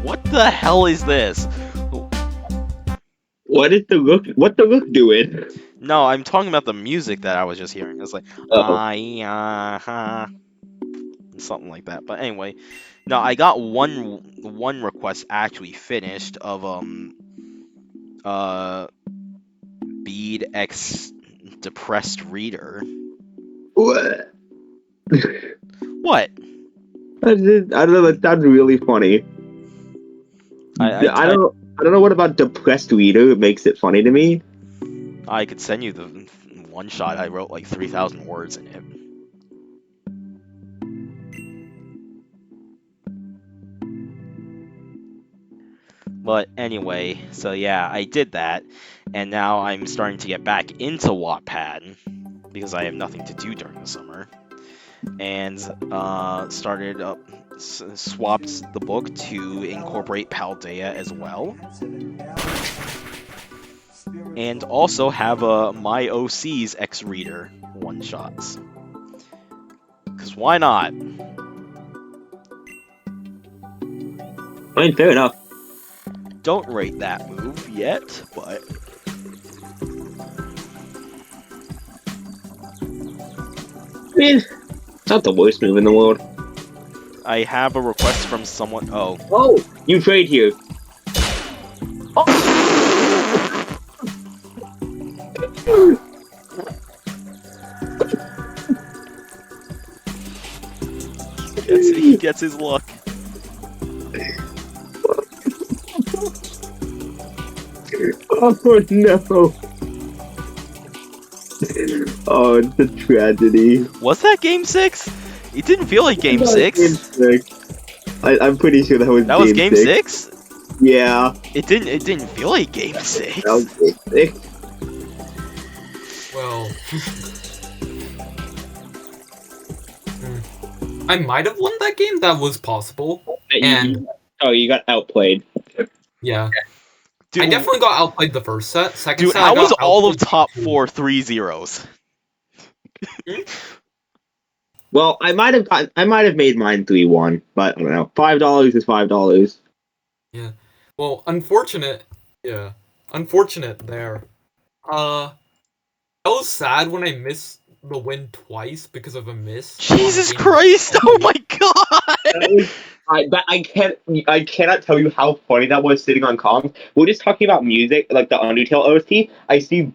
What the hell is this? What is the rook? What the rook doing? No, I'm talking about the music that I was just hearing. It's like, something like that. But anyway, no, I got one request actually finished of Bead X Depressed Reader. What? What? I don't know. That sounds really funny. I don't know what about depressed reader makes it funny to me. I could send you the one shot. I wrote like 3,000 words in it. But anyway, so yeah, I did that, and now I'm starting to get back into Wattpad because I have nothing to do during the summer, and started up, swapped the book to incorporate Paldea as well, and also have my OC's X Reader one shots. Cause why not? I mean, fair enough. Don't rate that move yet, but I mean, it's not the worst move in the world. I have a request from someone. Oh, Oh, you trade here. He gets his luck. Oh no. Oh, it's a tragedy. Was that game 6? It didn't feel like game That was 6. Game 6. I'm pretty sure that was That was game 6? Yeah, It didn't feel like game 6. that was Game 6. Well, I might have won that game. That was possible. And You got outplayed. yeah, Dude, I definitely got outplayed the first set. Second dude, set, I how got was all of outplayed top too. 4 3-0s? Well, I might have made mine 3-1, but I don't know. $5 is $5. Yeah. Well, unfortunate. Yeah. Unfortunate there. I was sad when I missed the win twice because of a miss. Jesus on game Christ! one. Oh my god! I cannot tell you how funny that was sitting on comms. We're just talking about music, like the Undertale OST. I see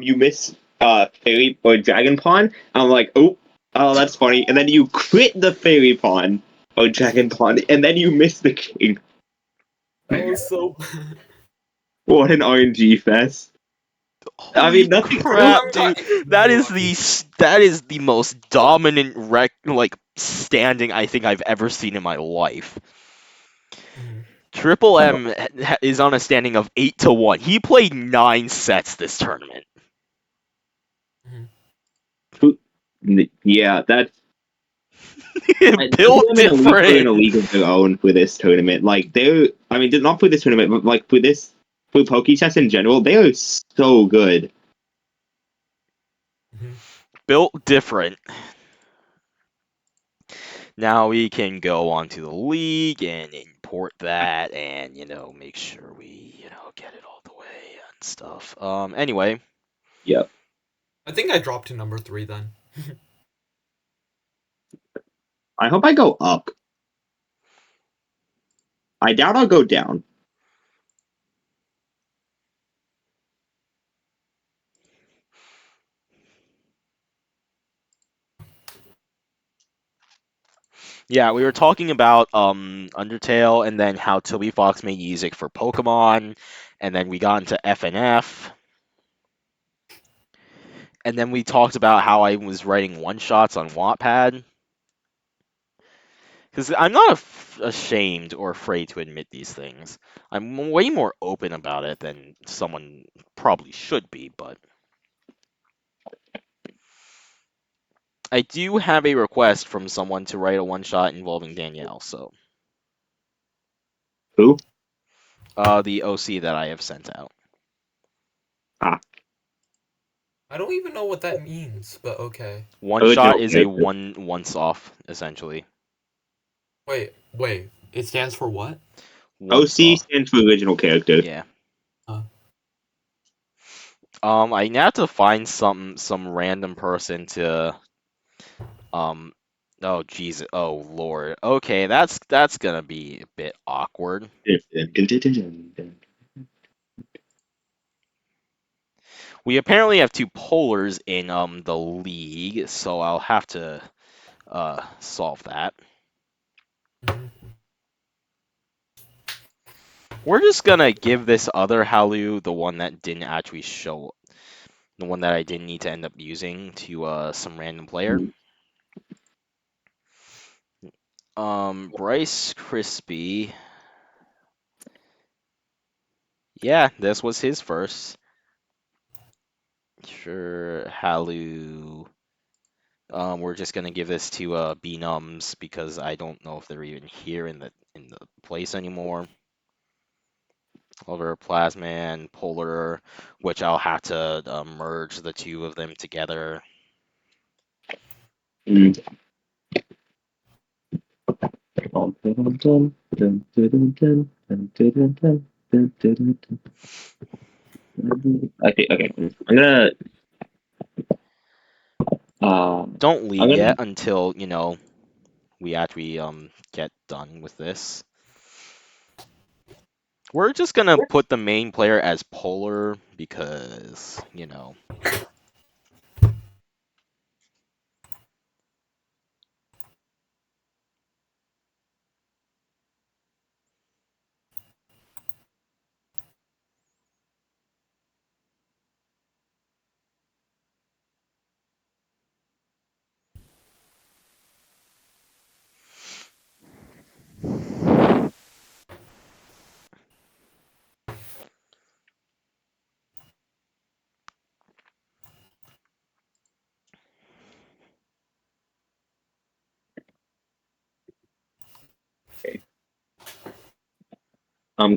you miss Fairy or Dragon Pawn. I'm like, oh, that's funny. And then you crit the Fairy Pawn or Dragon Pawn, and then you miss the king. That was so. What an RNG fest. I Holy mean, nothing. crap, got dude! That is extremely the most dominant standing I think I've ever seen in my life. Mhm. Triple M is on a standing of 8-1. He played 9 sets this tournament. Yeah, that's. Built They're in a different. league of their own for this tournament. Like I mean, not for this tournament, but like for PokeChess in general, they are so good. Built different. Now we can go onto the league and import that, and make sure we get it all the way and stuff. Anyway. Yep. I think I dropped to number 3 then. I hope I go up. I doubt I'll go down. Yeah, we were talking about Undertale, and then how Toby Fox made music for Pokemon, and then we got into FNF, and then we talked about how I was writing one-shots on Wattpad. Because I'm not ashamed or afraid to admit these things. I'm way more open about it than someone probably should be, but I do have a request from someone to write a one-shot involving Danielle, so... Who? The OC that I have sent out. Ah. I don't even know what that means, but okay. One-shot is a character. once-off, essentially. Wait. It stands for what? OC stands for original character. Yeah. I now have to find some random person to oh jeez, oh lord. Okay, that's gonna be a bit awkward. We apparently have 2 polars in the league, so I'll have to solve that. We're just gonna give this other Halu, the one that didn't actually show, the one that I didn't need to end up using, to some random player. Bryce Crispy. Yeah, this was his first. Sure, Halu. We're just gonna give this to Benums because I don't know if they're even here in the place anymore. Over Plasman, Polar, which I'll have to merge the 2 of them together. Mm. Okay. I'm gonna. Don't leave I'm gonna. yet until we actually get done with this. We're just gonna put the main player as Polar because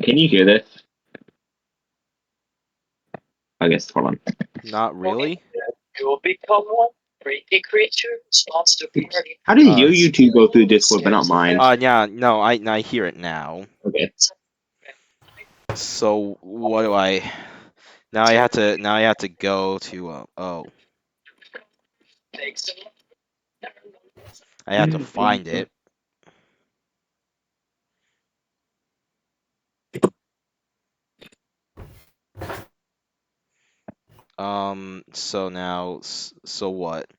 Can you hear this? I guess, hold on. Not really. You will become one freaky creature responsible for party. How did your YouTube go through Discord, but not mine? Yeah, no, I hear it now. Okay. So what do I? Now I have to go to oh, I have to find it. So now, so what?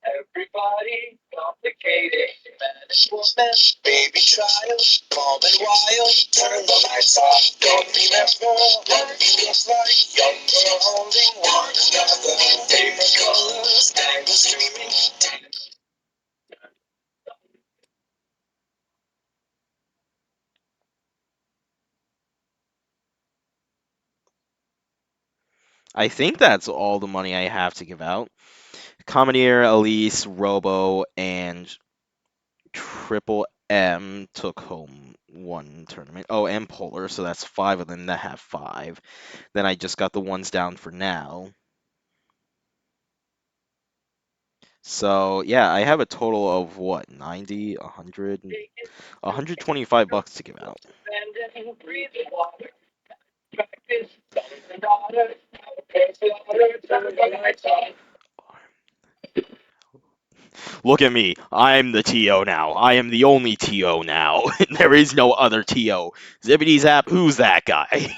Everybody complicated. Manish woman, baby child, calm and wild. Turn the lights off. Don't remember what it looks like. Young girl holding one another. Paper colors, tangle streaming. I think that's all the money I have to give out. Commandeer, Elise, Robo, and Triple M took home one tournament. Oh, and Polar, so that's 5 of them that have 5. Then I just got the ones down for now. So, yeah, I have a total of what? 90, 100, 125 bucks to give out. Look at me. I'm the TO now. I am the only TO now. There is no other TO. Zippity Zap, who's that guy?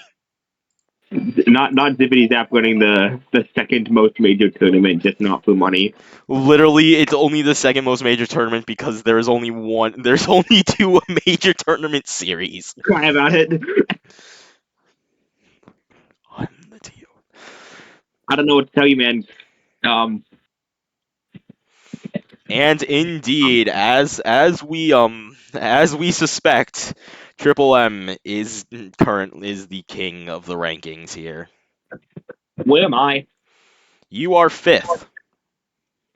Not Zippity Zap winning the second most major tournament, just not for money. Literally, it's only the second most major tournament because there's only 2 major tournament series. Cry about it. I'm the TO. I don't know what to tell you, man. And indeed, as we suspect, Triple M is the king of the rankings here. Where am I? You are 5th.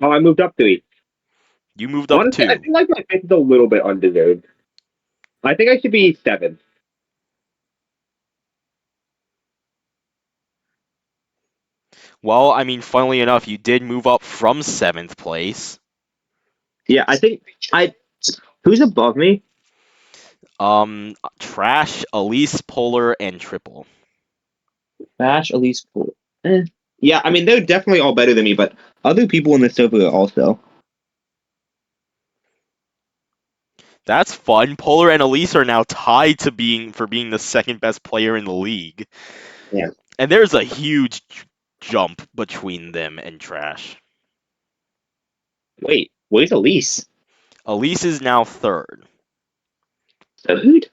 Oh, I moved up 3. You moved up Honestly, 2. I feel like my 5th is a little bit undeserved. I think I should be 7th. Well, I mean, funnily enough, you did move up from 7th place. Yeah, I think who's above me? Trash, Elise, Polar, and Triple. Bash, Elise, Pool. Yeah, I mean, they're definitely all better than me, but other people in the server are also. That's fun. Polar and Elise are now tied to being the second best player in the league. Yeah. And there's a huge jump between them and Trash. Wait, where's Elise? Elise is now 3rd. Third?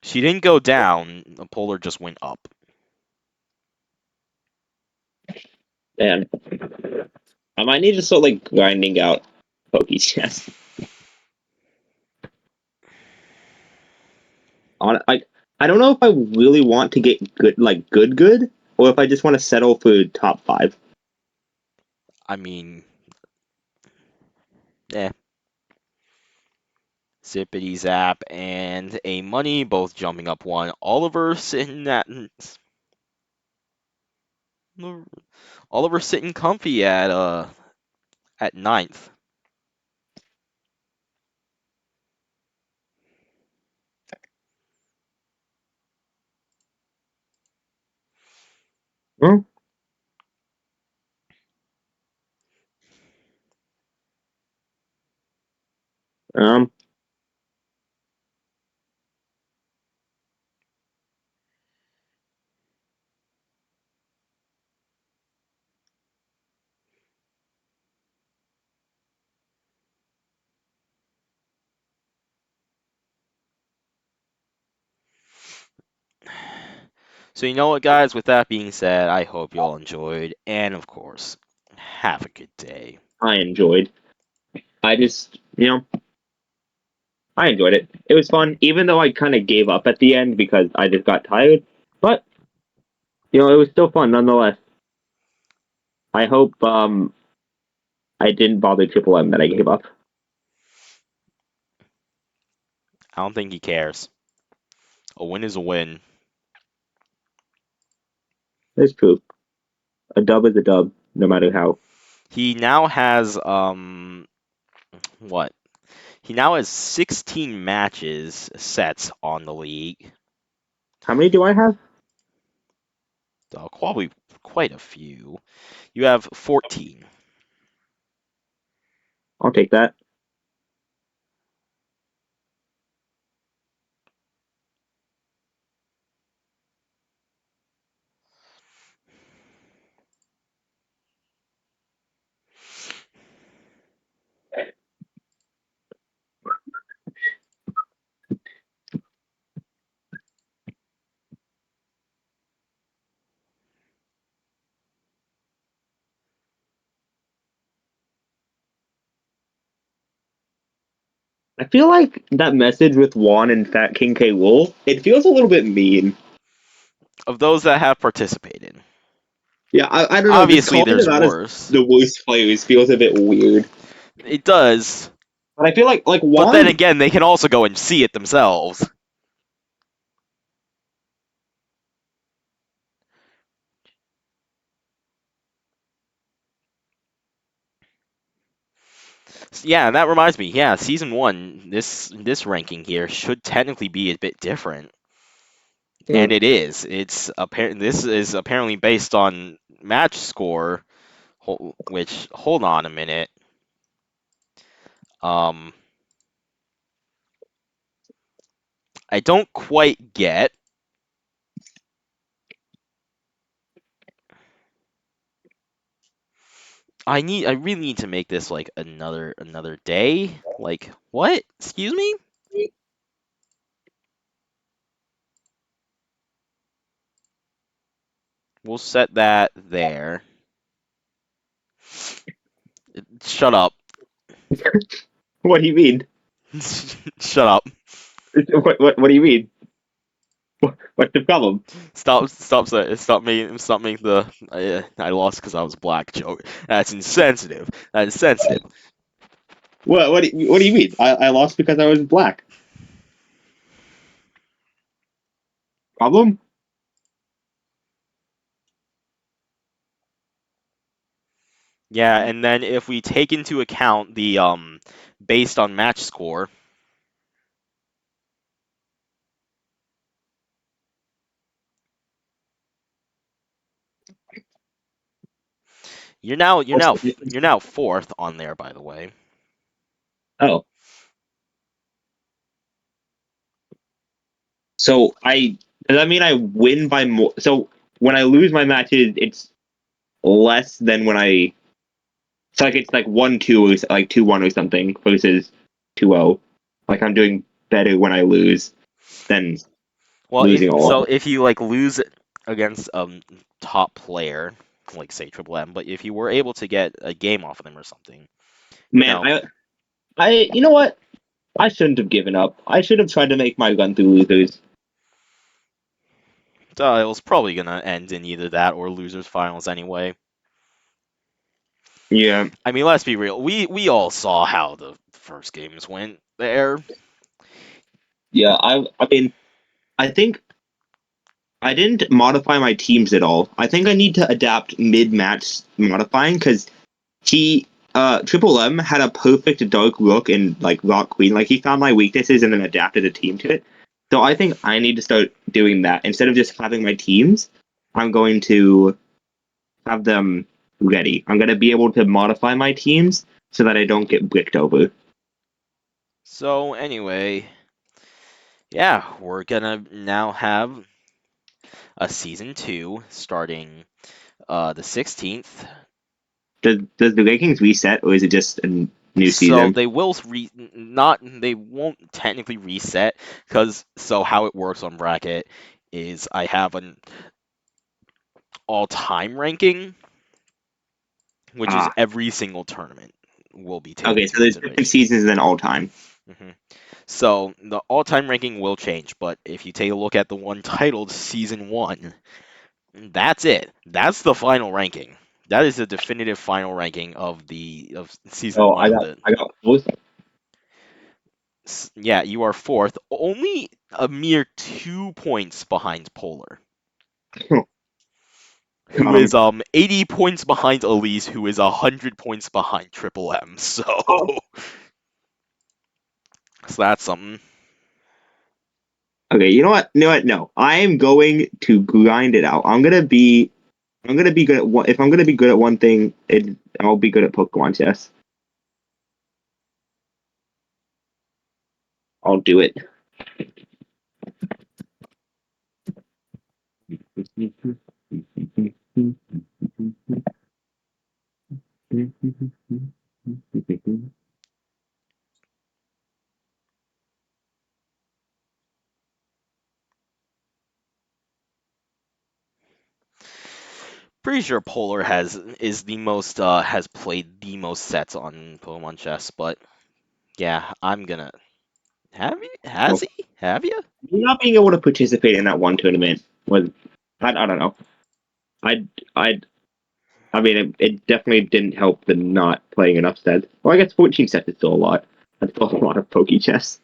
She didn't go down. Polar just went up. Man. I might need to start, like, grinding out PokeChess. I don't know if I really want to get good, or if I just want to settle for top 5. I mean, Zippity Zap and A Money both jumping up 1. Oliver sitting comfy at 9th. Hmm? Um, So you know what, guys? With that being said, I hope you all enjoyed, and of course, have a good day. I enjoyed. I just, I enjoyed it. It was fun, even though I kind of gave up at the end because I just got tired. But, it was still fun nonetheless. I hope I didn't bother Triple M that I gave up. I don't think he cares. A win is a win. It's true. A dub is a dub, no matter how. He now has what? He now has 16 matches sets on the league. How many do I have? Probably quite a few. You have 14. I'll take that. I feel like that message with Juan and Fat King K. Wool, it feels a little bit mean. Of those that have participated, Yeah, I don't know. Just obviously calling there's them out as worse. the worst players feels a bit weird. It does. But I feel like But then Juan. again, they can also go and see it themselves. Yeah, that reminds me. Yeah, season 1, this ranking here should technically be a bit different. And it is. It's apparent. This is apparently based on match score, which hold on a minute. Um, I don't quite get. I really need to make this like another day. Like what? Excuse me? We'll set that there. Shut up. What do you mean? Shut up. What do you mean? What's the problem? Stop making the I lost because I was black joke. That's insensitive. That is sensitive. What do you mean? I lost because I was black. Problem? Yeah, and then if we take into account the based on match score, you're now fourth on there, by the way. Oh. So does that mean I win by more? So when I lose my matches, it's less than when I. It's like 1-2 or like 2-1 or something versus 2-0. Like I'm doing better when I lose than Well, losing a lot. if you like lose against top player, like say TripleM, but if you were able to get a game off of them or something, you Man, know, you know what? I shouldn't have given up. I should have tried to make my run through losers. it was probably gonna end in either that or losers finals anyway. Yeah. I mean, let's be real. We all saw how the first games went there. Yeah, I mean, I think I didn't modify my teams at all. I think I need to adapt mid-match modifying because Triple M had a perfect dark rook and like rock queen. Like he found my weaknesses and then adapted a team to it. So I think I need to start doing that instead of just having my teams. I'm going to have them ready. I'm going to be able to modify my teams so that I don't get bricked over. So anyway, yeah, we're gonna now have a season 2 starting the 16th. Does the rankings reset or is it just a new So season? they will not they won't technically reset because so how it works on bracket is I have an all-time ranking, which is Ah, every single tournament will be taken okay. into So there's different consideration. seasons than all time. hmm So the all-time ranking will change, but if you take a look at the one titled Season 1, that's it. That's the final ranking. That is the definitive final ranking of season Oh, 1 of the. I got both. Yeah, you are 4th, only a mere 2 points behind Polar, who is 80 points behind Elise, who is 100 points behind Triple M. So, Oh. so that's something. Okay, you know what? No, I am going to grind it out. I'm gonna be good at one. If I'm gonna be good at one thing, I'll be good at Pokemon chess. I'll do it. Pretty sure Polar has played the most sets on Pokemon Chess, but yeah, I'm gonna. Has he? Have you? Not being able to participate in that one tournament was, I don't know. I I mean, it definitely didn't help the not playing enough sets. Well, I guess 14 sets is still a lot. That's still a lot of PokeChess.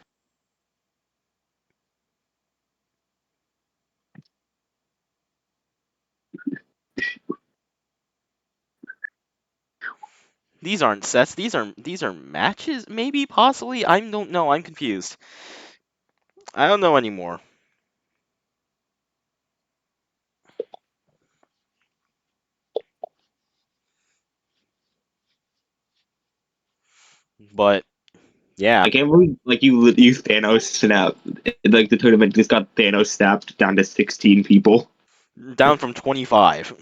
These aren't sets. These are matches. Maybe, possibly. I don't know. I'm confused. I don't know anymore. But yeah, I can't believe you Thanos snap. Like the tournament just got Thanos snapped down to 16 people. down from 25.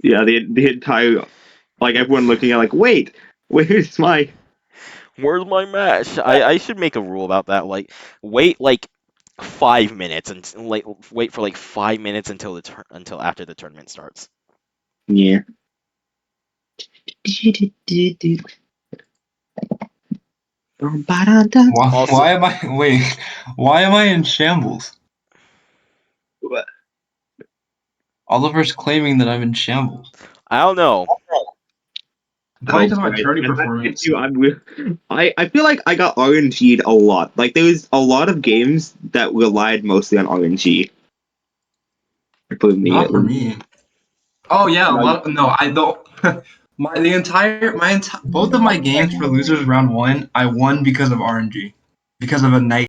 Yeah, the entire everyone looking at where's my Where's my match? I should make a rule about that. Like, wait 5 minutes and wait for 5 minutes until after the tournament starts. yeah. Also, Why am I wait? Why am I in shambles? Oliver's claiming that I'm in shambles. I don't know. Probably because of my tourney performance. I feel like I got RNG'd a lot. Like there was a lot of games that relied mostly on RNG. For me, Not at for least. me. Oh yeah, a No, lot. No, I don't. Both of my games for losers round one, I won because of RNG, because of a night